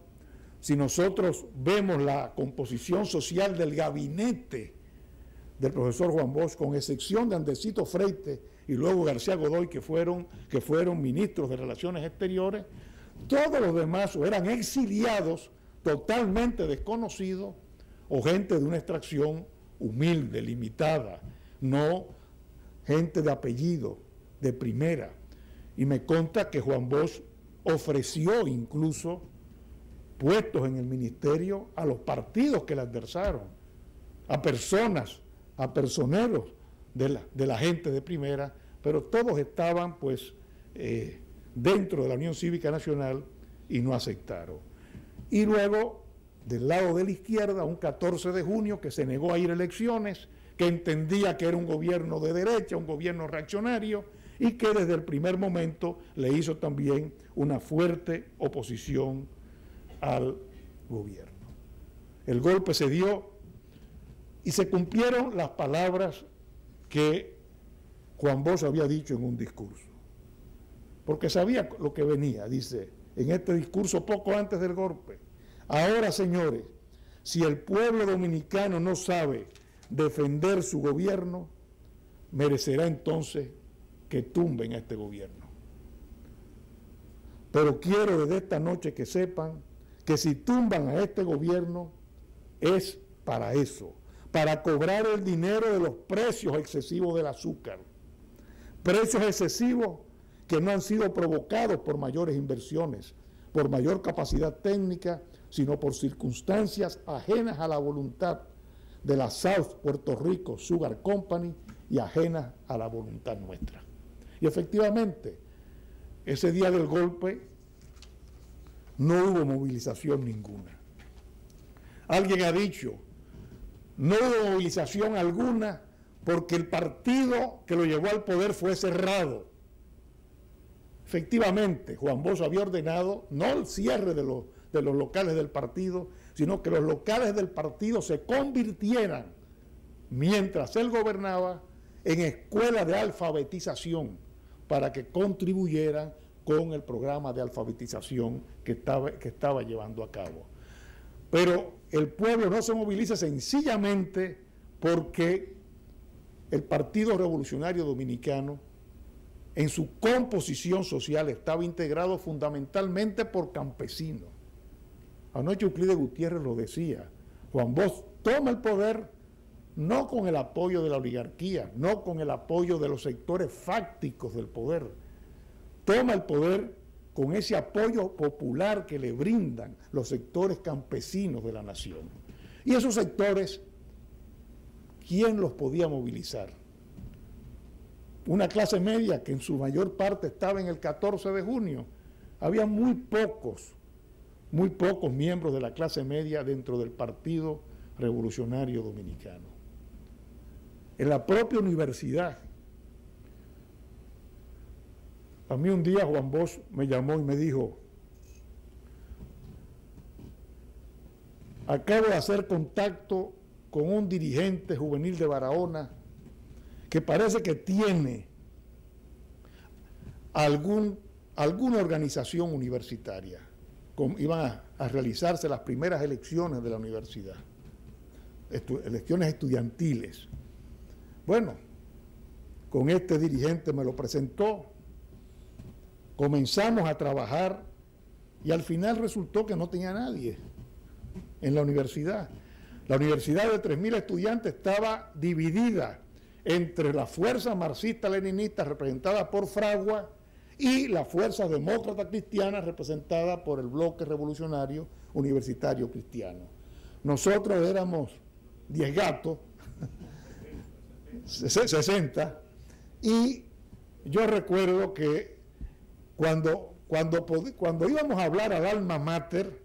Si nosotros vemos la composición social del gabinete del profesor Juan Bosch, con excepción de Andresito Freite y luego García Godoy, que fueron ministros de Relaciones Exteriores, todos los demás o eran exiliados, totalmente desconocidos, o gente de una extracción humilde, limitada, no gente de apellido, de primera. Y me consta que Juan Bosch ofreció incluso puestos en el ministerio a los partidos que le adversaron, a personas, a personeros de la gente de primera, pero todos estaban pues dentro de la Unión Cívica Nacional y no aceptaron. Y luego, del lado de la izquierda, un 14 de junio que se negó a ir a elecciones, que entendía que era un gobierno de derecha, un gobierno reaccionario, y que desde el primer momento le hizo también una fuerte oposición al gobierno. El golpe se dio y se cumplieron las palabras que Juan Bosch había dicho en un discurso, porque sabía lo que venía. Dice en este discurso poco antes del golpe: ahora, señores, si el pueblo dominicano no sabe defender su gobierno, merecerá entonces que tumben a este gobierno. Pero quiero desde esta noche que sepan que si tumban a este gobierno es para eso, para cobrar el dinero de los precios excesivos del azúcar. Precios excesivos que no han sido provocados por mayores inversiones, por mayor capacidad técnica, sino por circunstancias ajenas a la voluntad de la South Puerto Rico Sugar Company y ajenas a la voluntad nuestra. Y efectivamente, ese día del golpe no hubo movilización ninguna. Alguien ha dicho, no hubo movilización alguna porque el partido que lo llevó al poder fue cerrado. Efectivamente, Juan Bosch había ordenado no el cierre de los locales del partido, sino que los locales del partido se convirtieran, mientras él gobernaba, en escuelas de alfabetización para que contribuyeran con el programa de alfabetización que estaba llevando a cabo. Pero el pueblo no se moviliza sencillamente porque el Partido Revolucionario Dominicano, en su composición social, estaba integrado fundamentalmente por campesinos. Anoche Euclides Gutiérrez lo decía: Juan Bosch toma el poder no con el apoyo de la oligarquía, no con el apoyo de los sectores fácticos del poder, toma el poder con ese apoyo popular que le brindan los sectores campesinos de la nación. Y esos sectores, ¿quién los podía movilizar? Una clase media que en su mayor parte estaba en el 14 de junio. Había muy pocos miembros de la clase media dentro del Partido Revolucionario Dominicano. En la propia universidad, a mí un día Juan Bosch me llamó y me dijo: acabo de hacer contacto con un dirigente juvenil de Barahona que parece que tiene alguna organización universitaria. Iban a realizarse las primeras elecciones de la universidad, elecciones estudiantiles. Bueno, con este dirigente me lo presentó, comenzamos a trabajar y al final resultó que no tenía nadie en la universidad. La universidad de 3.000 estudiantes estaba dividida entre la fuerza marxista-leninista representada por Fragua y la fuerza demócrata cristiana representada por el bloque revolucionario universitario cristiano. Nosotros éramos 10 gatos, 60, y yo recuerdo que cuando íbamos a hablar al alma mater,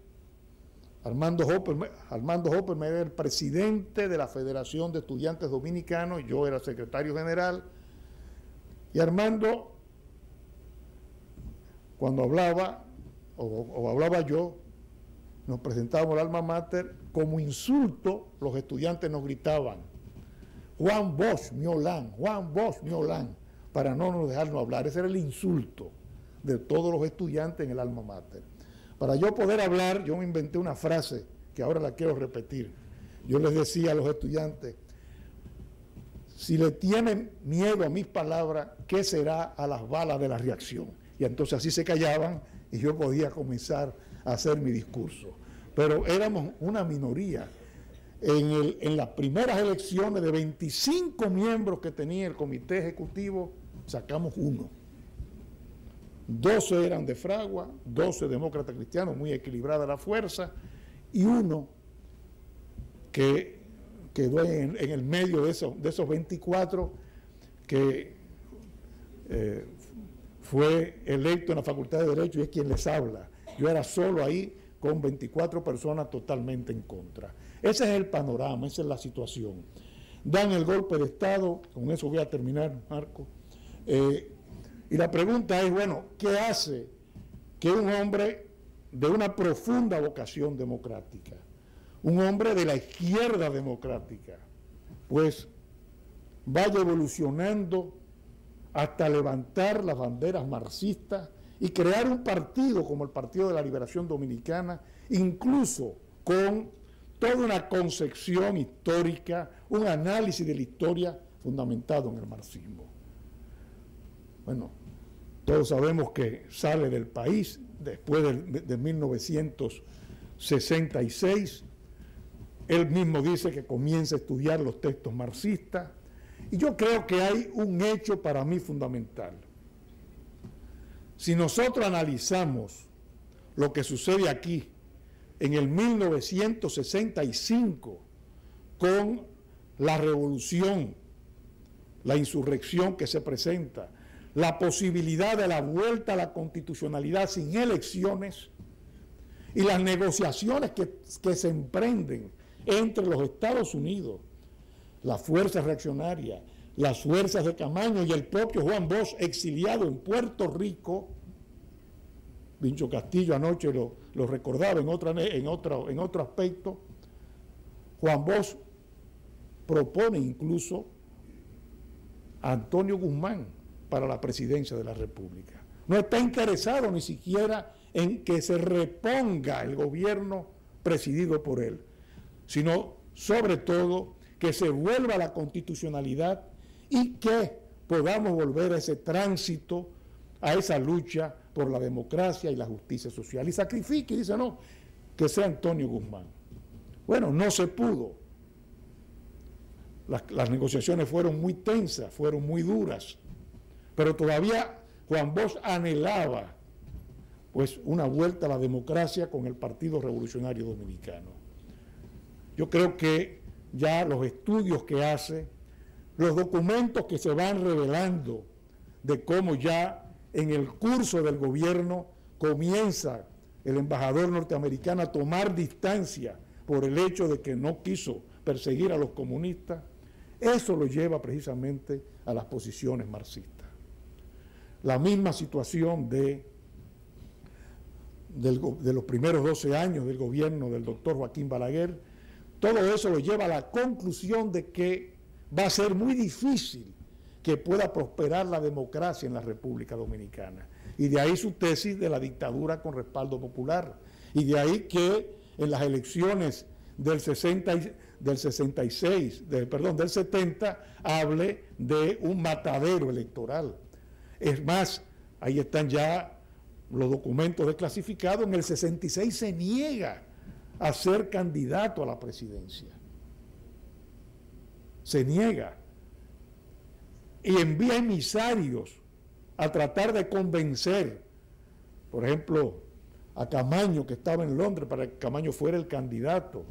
Armando Hopper era el presidente de la Federación de Estudiantes Dominicanos, yo era secretario general, y Armando, cuando hablaba, o hablaba yo, nos presentábamos al alma mater, como insulto, los estudiantes nos gritaban: Juan Bosch Miolán, Juan Bosch Miolán, para no dejarnos hablar. Ese era el insulto de todos los estudiantes en el alma mater. Para yo poder hablar, yo me inventé una frase que ahora la quiero repetir. Yo les decía a los estudiantes: si le tienen miedo a mis palabras, ¿qué será a las balas de la reacción? Y entonces así se callaban y yo podía comenzar a hacer mi discurso. Pero éramos una minoría. En las primeras elecciones, de 25 miembros que tenía el comité ejecutivo, sacamos 1. 12 eran de Fragua, 12 demócratas cristianos, muy equilibrada la fuerza, y 1 que quedó en el medio de esos 24, que fue electo en la Facultad de Derecho y es quien les habla. Yo era solo ahí con 24 personas totalmente en contra. Ese es el panorama, esa es la situación. dan el golpe de Estado. Con eso voy a terminar, Marco. Y la pregunta es, bueno, ¿qué hace que un hombre de una profunda vocación democrática, un hombre de la izquierda democrática, pues vaya evolucionando hasta levantar las banderas marxistas y crear un partido como el Partido de la Liberación Dominicana, incluso con toda una concepción histórica, un análisis de la historia fundamentado en el marxismo? Bueno, todos sabemos que sale del país después de 1966. Él mismo dice que comienza a estudiar los textos marxistas. Y yo creo que hay un hecho para mí fundamental. Si nosotros analizamos lo que sucede aquí en el 1965 con la revolución, la insurrección que se presenta, la posibilidad de la vuelta a la constitucionalidad sin elecciones y las negociaciones que se emprenden entre los Estados Unidos, las fuerzas reaccionarias, las fuerzas de Camaño y el propio Juan Bosch, exiliado en Puerto Rico. Vincho Castillo anoche lo recordaba en otro aspecto. Juan Bosch propone incluso a Antonio Guzmán para la presidencia de la República. No está interesado ni siquiera en que se reponga el gobierno presidido por él, sino sobre todo que se vuelva a la constitucionalidad y que podamos volver a ese tránsito, a esa lucha por la democracia y la justicia social. Y sacrifique, y dice, no, que sea Antonio Guzmán. Bueno, no se pudo. Las negociaciones fueron muy tensas, fueron muy duras, pero todavía Juan Bosch anhelaba pues una vuelta a la democracia con el Partido Revolucionario Dominicano. Yo creo que ya los estudios que hace, los documentos que se van revelando de cómo ya en el curso del gobierno comienza el embajador norteamericano a tomar distancia por el hecho de que no quiso perseguir a los comunistas, eso lo lleva precisamente a las posiciones marxistas. La misma situación de los primeros 12 años del gobierno del doctor Joaquín Balaguer, todo eso lo lleva a la conclusión de que va a ser muy difícil que pueda prosperar la democracia en la República Dominicana. Y de ahí su tesis de la dictadura con respaldo popular. Y de ahí que en las elecciones del 70 hable de un matadero electoral. Es más, ahí están ya los documentos desclasificados. En el 66 se niega a ser candidato a la presidencia. Se niega. Y envía emisarios a tratar de convencer, por ejemplo, a Camaño, que estaba en Londres, para que Camaño fuera el candidato,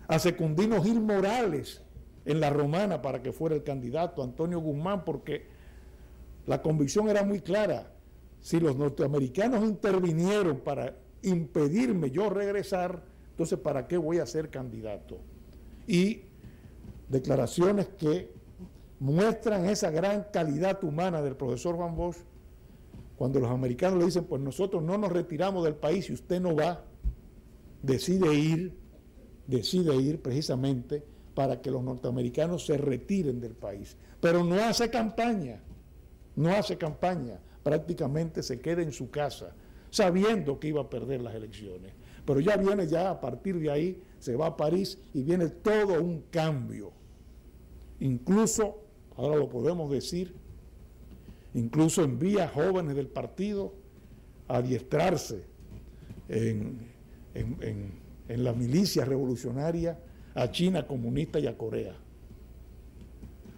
a Secundino Gil Morales en La Romana para que fuera el candidato, a Antonio Guzmán, porque la convicción era muy clara. Si los norteamericanos intervinieron para impedirme yo regresar, entonces ¿para qué voy a ser candidato? Y declaraciones que muestran esa gran calidad humana del profesor Juan Bosch, cuando los americanos le dicen, pues nosotros no nos retiramos del país, si usted no va, decide ir precisamente para que los norteamericanos se retiren del país. Pero no hace campaña, prácticamente se queda en su casa, sabiendo que iba a perder las elecciones. Pero ya a partir de ahí, se va a París y viene todo un cambio. Incluso, ahora lo podemos decir, incluso envía jóvenes del partido a adiestrarse en la milicia revolucionaria a China comunista y a Corea,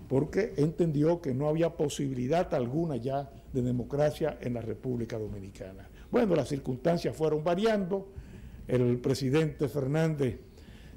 porque entendió que no había posibilidad alguna ya de democracia en la República Dominicana. Bueno, las circunstancias fueron variando. El presidente Fernández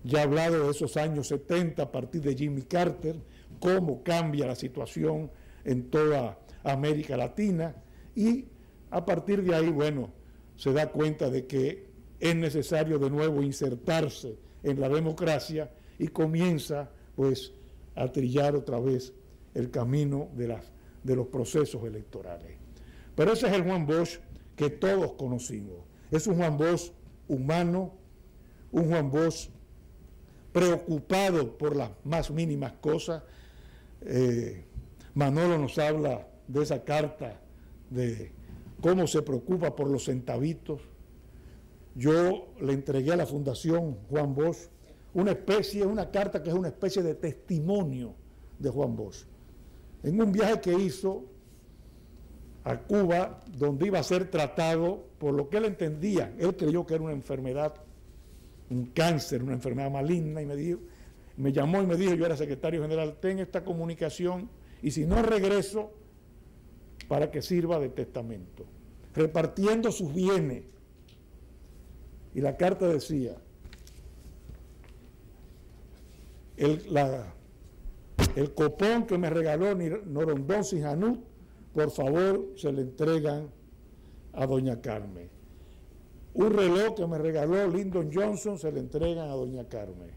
ya ha hablado de esos años 70 a partir de Jimmy Carter, cómo cambia la situación en toda América Latina, y a partir de ahí, bueno, se da cuenta de que es necesario de nuevo insertarse en la democracia y comienza pues a trillar otra vez el camino de los procesos electorales. Pero ese es el Juan Bosch que todos conocimos. Es un Juan Bosch humano, un Juan Bosch preocupado por las más mínimas cosas. Manolo nos habla de esa carta, de cómo se preocupa por los centavitos. Yo le entregué a la Fundación Juan Bosch una carta que es una especie de testimonio de Juan Bosch. En un viaje que hizo a Cuba, donde iba a ser tratado por lo que él entendía, él creyó que era una enfermedad, un cáncer, una enfermedad maligna, y me llamó y me dijo, yo era secretario general, ten esta comunicación, y si no regreso, para que sirva de testamento, repartiendo sus bienes. Y la carta decía, el copón que me regaló Norondón Sihanouk, por favor, se le entregan a doña Carmen. Un reloj que me regaló Lyndon Johnson, se le entregan a doña Carmen.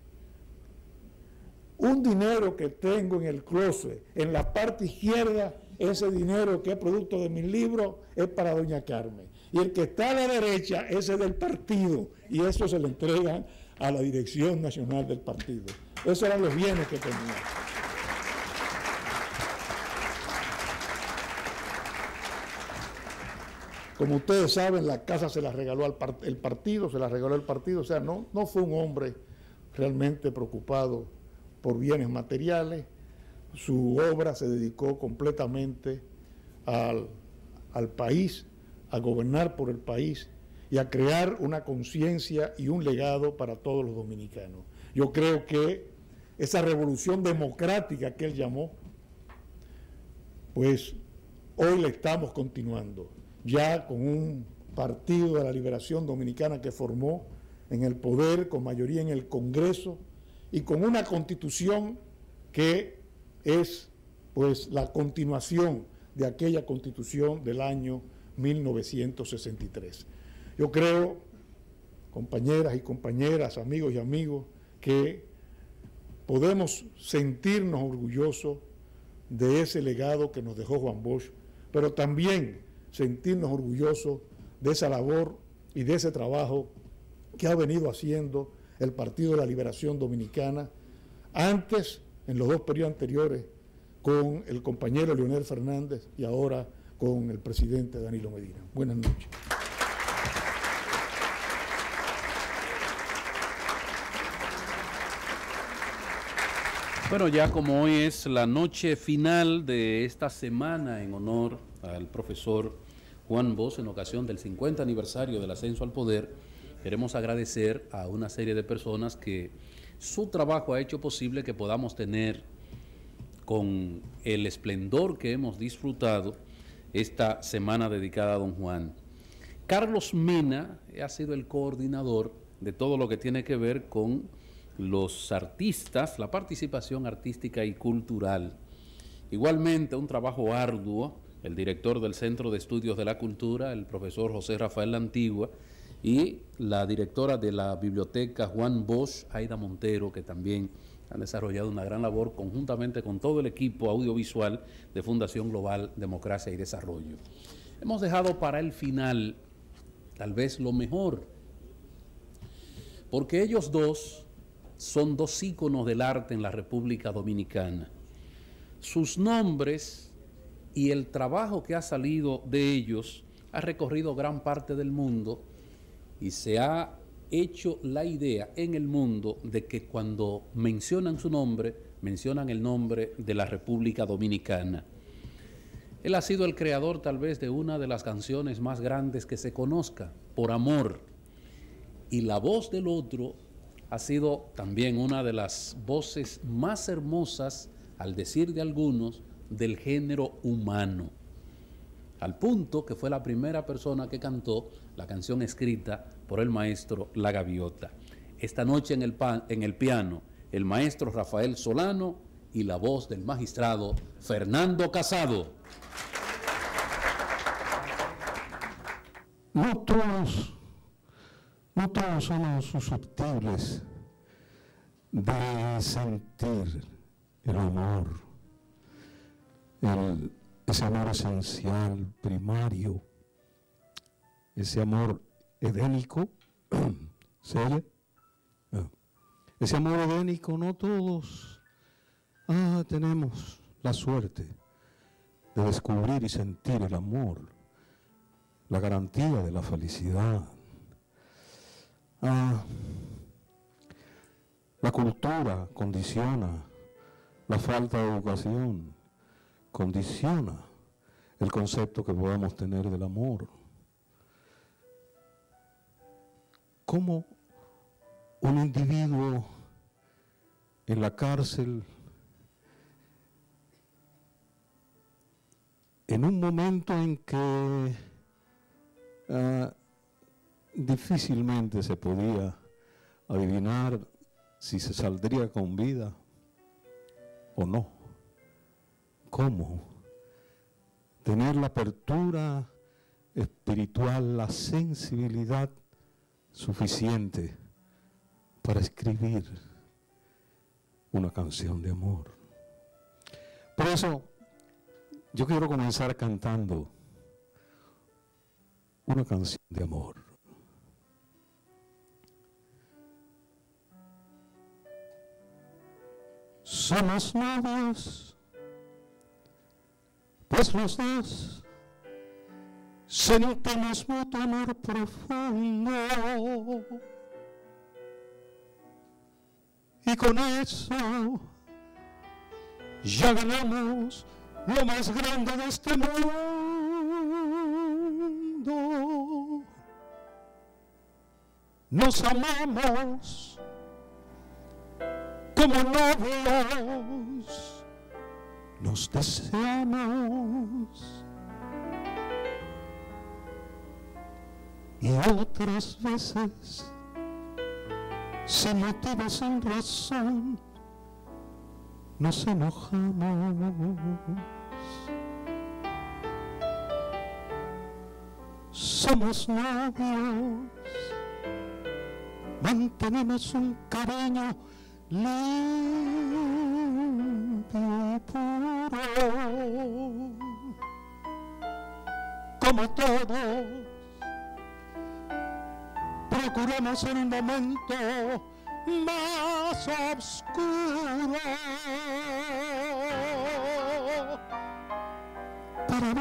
Un dinero que tengo en el closet, en la parte izquierda, ese dinero que es producto de mis libros, es para doña Carmen. Y el que está a la derecha, ese es del partido, y eso se le entregan a la dirección nacional del partido. Esos eran los bienes que tenía. Como ustedes saben, la casa se la regaló el partido, o sea, no fue un hombre realmente preocupado por bienes materiales. Su obra se dedicó completamente al país, a gobernar por el país y a crear una conciencia y un legado para todos los dominicanos. Yo creo que esa revolución democrática que él llamó, pues hoy la estamos continuando, ya con un Partido de la Liberación Dominicana que formó en el poder, con mayoría en el Congreso, y con una constitución que es pues la continuación de aquella constitución del año 1963. Yo creo, compañeras y compañeras, amigos y amigos, que podemos sentirnos orgullosos de ese legado que nos dejó Juan Bosch, pero también sentirnos orgullosos de esa labor y de ese trabajo que ha venido haciendo el Partido de la Liberación Dominicana, antes, en los dos periodos anteriores, con el compañero Leonel Fernández y ahora con el presidente Danilo Medina. Buenas noches. Bueno, ya como hoy es la noche final de esta semana en honor al profesor Juan Bosch en ocasión del 50 aniversario del ascenso al poder, queremos agradecer a una serie de personas que su trabajo ha hecho posible que podamos tener con el esplendor que hemos disfrutado esta semana dedicada a don Juan. Carlos Mena ha sido el coordinador de todo lo que tiene que ver con los artistas, la participación artística y cultural. Igualmente, un trabajo arduo, el director del Centro de Estudios de la Cultura, el profesor José Rafael La Antigua, y la directora de la Biblioteca Juan Bosch, Aida Montero, que también han desarrollado una gran labor conjuntamente con todo el equipo audiovisual de Fundación Global Democracia y Desarrollo. Hemos dejado para el final, tal vez lo mejor, porque ellos dos son dos íconos del arte en la República Dominicana. Sus nombres y el trabajo que ha salido de ellos ha recorrido gran parte del mundo y se ha hecho la idea en el mundo de que cuando mencionan su nombre, mencionan el nombre de la República Dominicana. Él ha sido el creador tal vez de una de las canciones más grandes que se conozca, Por Amor, y la voz del otro ha sido también una de las voces más hermosas, al decir de algunos, del género humano, al punto que fue la primera persona que cantó la canción escrita por el maestro La Gaviota. Esta noche en el piano, el maestro Rafael Solano y la voz del magistrado Fernando Casado. No todos somos susceptibles de sentir el amor, ese amor esencial, primario, ese amor edénico, ¿se oye? Ese amor edénico no todos tenemos la suerte de descubrir y sentir el amor, la garantía de la felicidad. La cultura condiciona, la falta de educación condiciona el concepto que podamos tener del amor. ¿Cómo un individuo en la cárcel, en un momento en que difícilmente se podía adivinar si se saldría con vida o no? ¿Cómo tener la apertura espiritual, la sensibilidad suficiente para escribir una canción de amor? Por eso yo quiero comenzar cantando una canción de amor. Somos novios, pues los dos sentimos mutuo amor profundo, y con eso ya ganamos lo más grande de este mundo. Nos amamos como novios, nos deseamos, y otras veces, sin motivo, sin razón, nos enojamos. Somos novios, mantenemos un cariño limpio y puro, como todos procuramos en un momento más oscuro para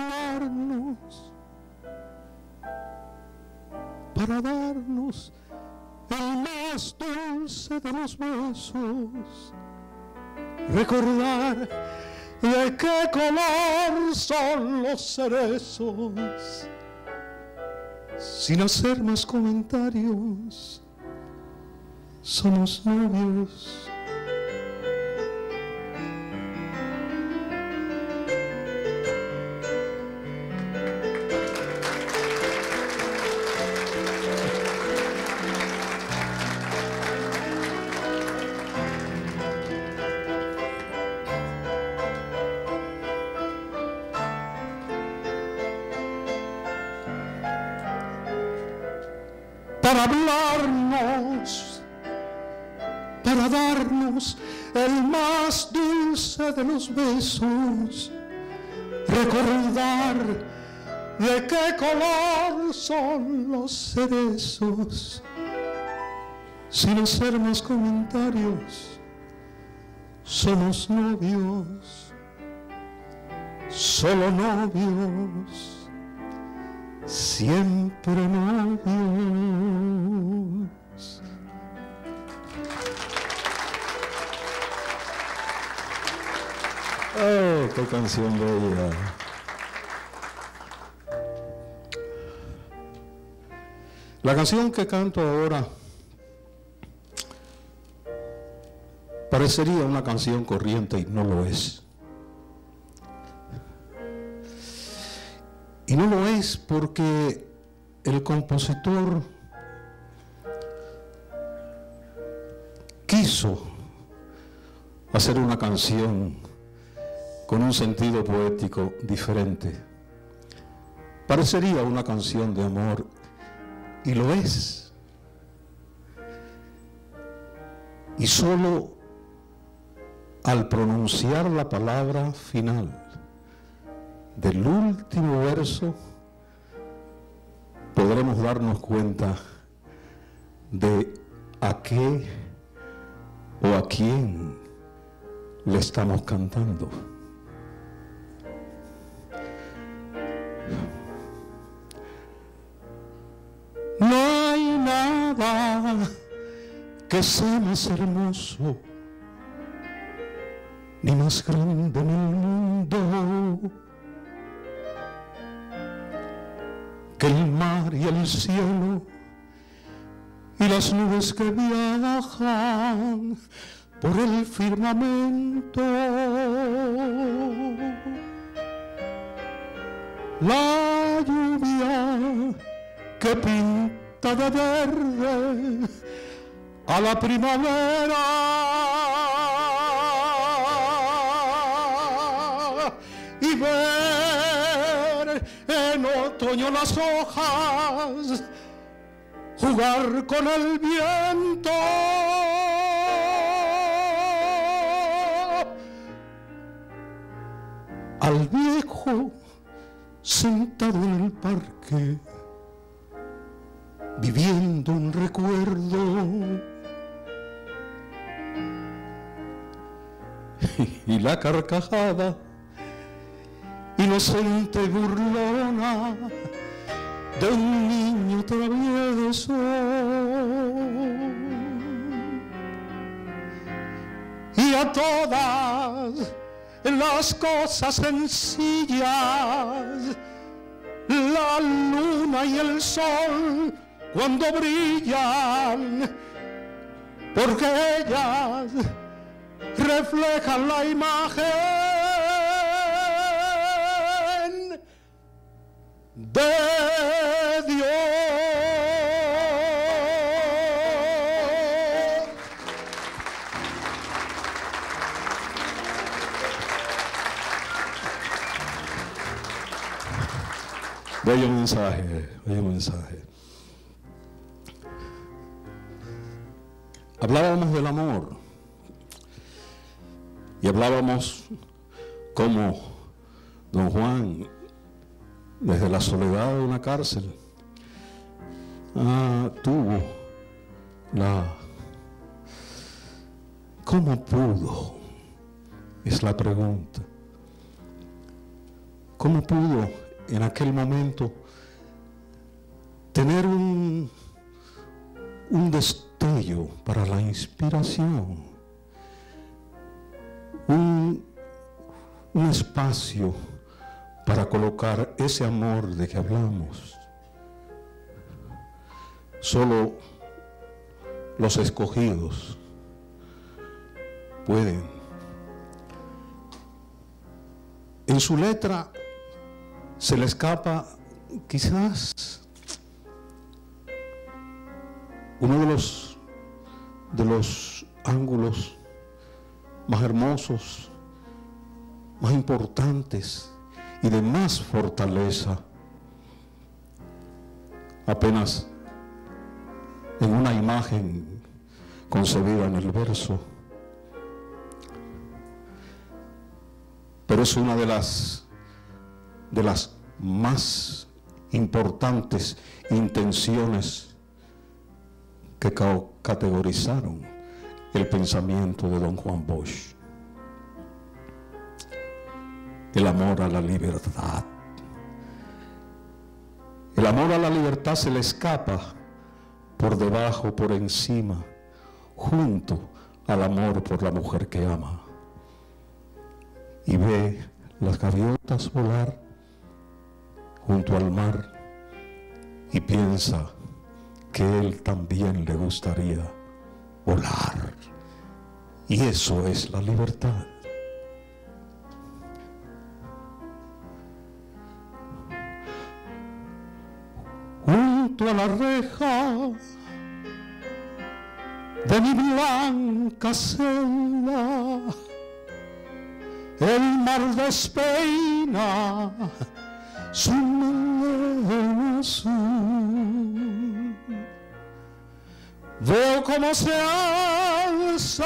darnos el más dulce de los besos, recordar de qué color son los cerezos, sin hacer más comentarios. Somos novios. Para hablarnos, para darnos el más dulce de los besos, recordar de qué color son los cerezos, sin hacer más comentarios. Somos novios, solo novios, siempre novios. Oh, qué canción bella. La canción que canto ahora parecería una canción corriente y no lo es. Y no lo es porque el compositor quiso hacer una canción con un sentido poético diferente. Parecería una canción de amor, y lo es. Y solo al pronunciar la palabra final del último verso, podremos darnos cuenta de a qué o a quién le estamos cantando. No hay nada que sea más hermoso ni más grande en el mundo que el mar y el cielo y las nubes que viajan por el firmamento. La lluvia que pinta de verde a la primavera y ver en otoño las hojas jugar con el viento. Al viejo sentado en el parque, viviendo un recuerdo, y la carcajada inocente y burlona de un niño travieso. Y a todas las cosas sencillas, la luna y el sol cuando brillan, porque ellas reflejan la imagen de Dios. Bello mensaje, bello mensaje. Hablábamos del amor y hablábamos cómo don Juan, desde la soledad de una cárcel, tuvo ¿cómo pudo? Es la pregunta. ¿Cómo pudo en aquel momento tener un destello para la inspiración, un espacio para colocar ese amor de que hablamos? Solo los escogidos pueden. En su letra se le escapa quizás uno de los ángulos más hermosos, más importantes y de más fortaleza, apenas en una imagen concebida en el verso. Pero es una de las más importantes intenciones que categorizaron el pensamiento de don Juan Bosch. El amor a la libertad. El amor a la libertad se le escapa por debajo, por encima, junto al amor por la mujer que ama. Y ve las gaviotas volar junto al mar y piensa que él también le gustaría volar. Y eso es la libertad. Junto a la reja de mi blanca celda, el mar despeina su melena azul. Veo cómo se alza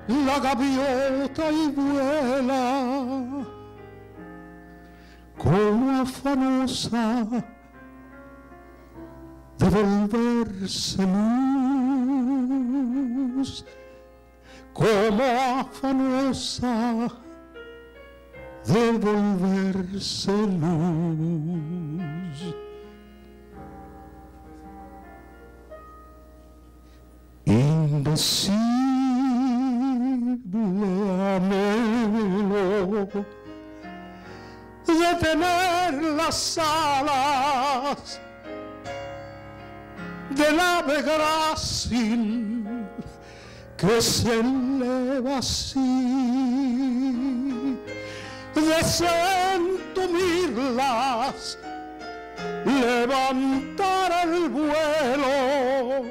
la gaviota y vuela como afanosa de volverse luz, como afanosa de volverse luz. Indecible anhelo de tener las alas del ave grácil que se eleva así, de sentirlas levantar el vuelo,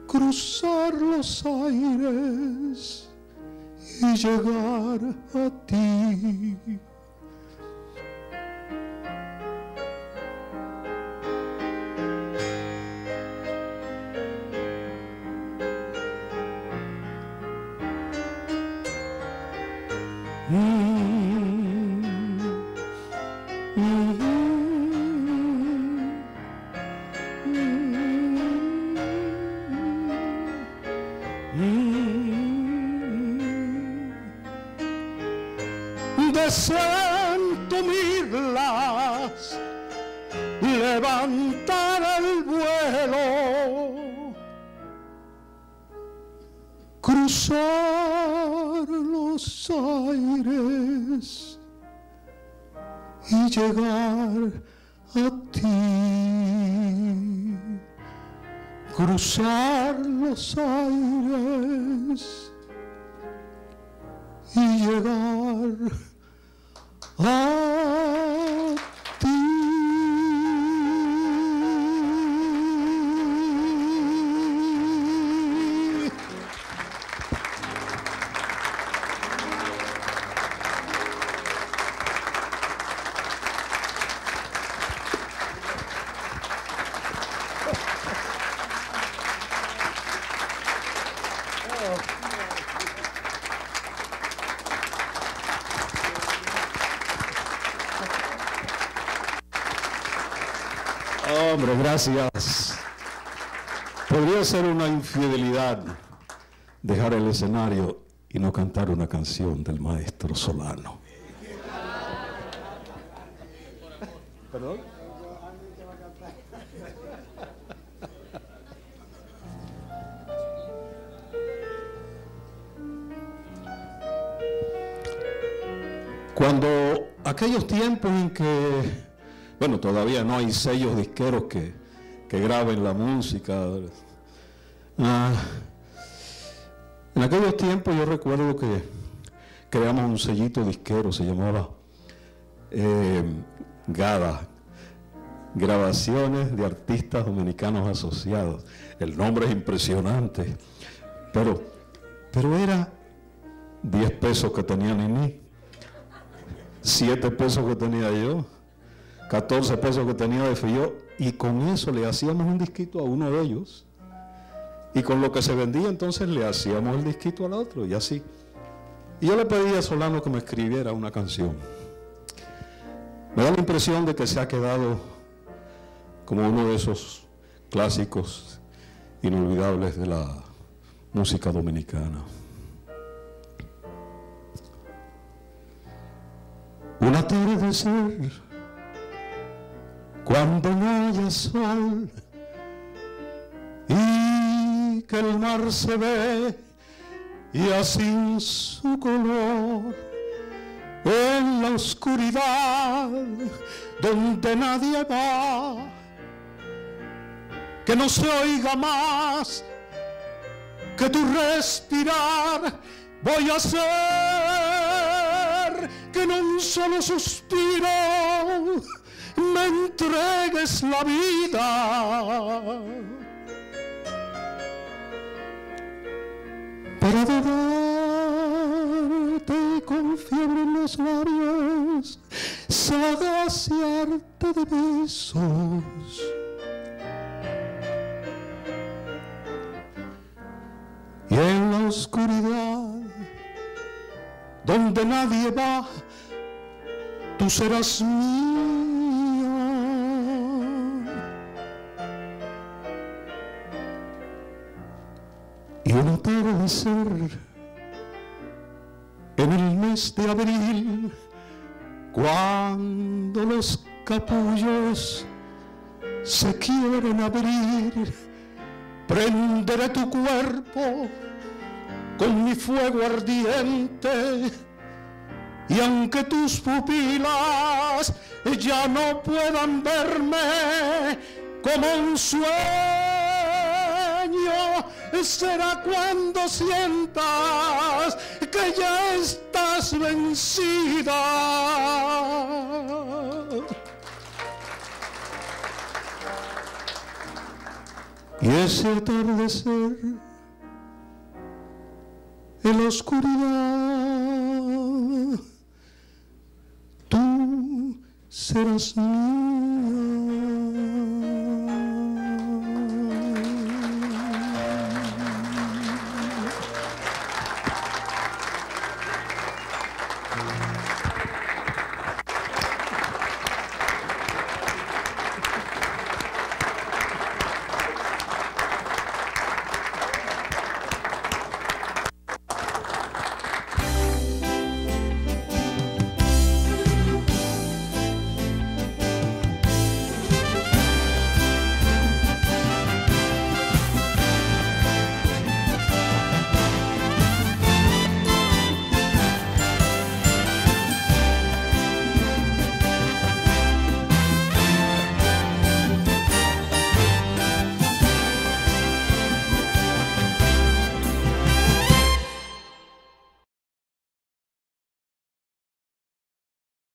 cruzar los aires y llegar a ti. De sentirlas levantar el vuelo, cruzar los aires y llegar a ti, cruzar los aires y llegar a ti. Hombre, gracias. Podría ser una infidelidad dejar el escenario y no cantar una canción del maestro Solano. ¿Perdón? Cuando aquellos tiempos en que, bueno, todavía no hay sellos disqueros que graben la música. En aquellos tiempos yo recuerdo que creamos un sellito disquero, se llamaba GADA, Grabaciones de Artistas Dominicanos Asociados. El nombre es impresionante, pero era 10 pesos que tenía Nini, 7 pesos que tenía yo, 14 pesos que tenía de Filló, y con eso le hacíamos un disquito a uno de ellos, y con lo que se vendía entonces le hacíamos el disquito al otro, y así. Y yo le pedí a Solano que me escribiera una canción. Me da la impresión de que se ha quedado como uno de esos clásicos inolvidables de la música dominicana. Un atardecer, cuando no haya sol y que el mar se ve ya sin su color, en la oscuridad donde nadie va, que no se oiga más que tu respirar, voy a hacer que en un solo suspiro me entregues la vida, para adorarte con fiebre en los labios, saciarte de besos, y en la oscuridad, donde nadie va, tú serás mía. Y un atardecer en el mes de abril, cuando los capullos se quieren abrir, prenderé tu cuerpo con mi fuego ardiente, y aunque tus pupilas ya no puedan verme como un sueño, será cuando sientas que ya estás vencida. Y ese atardecer en la oscuridad, tú serás mía.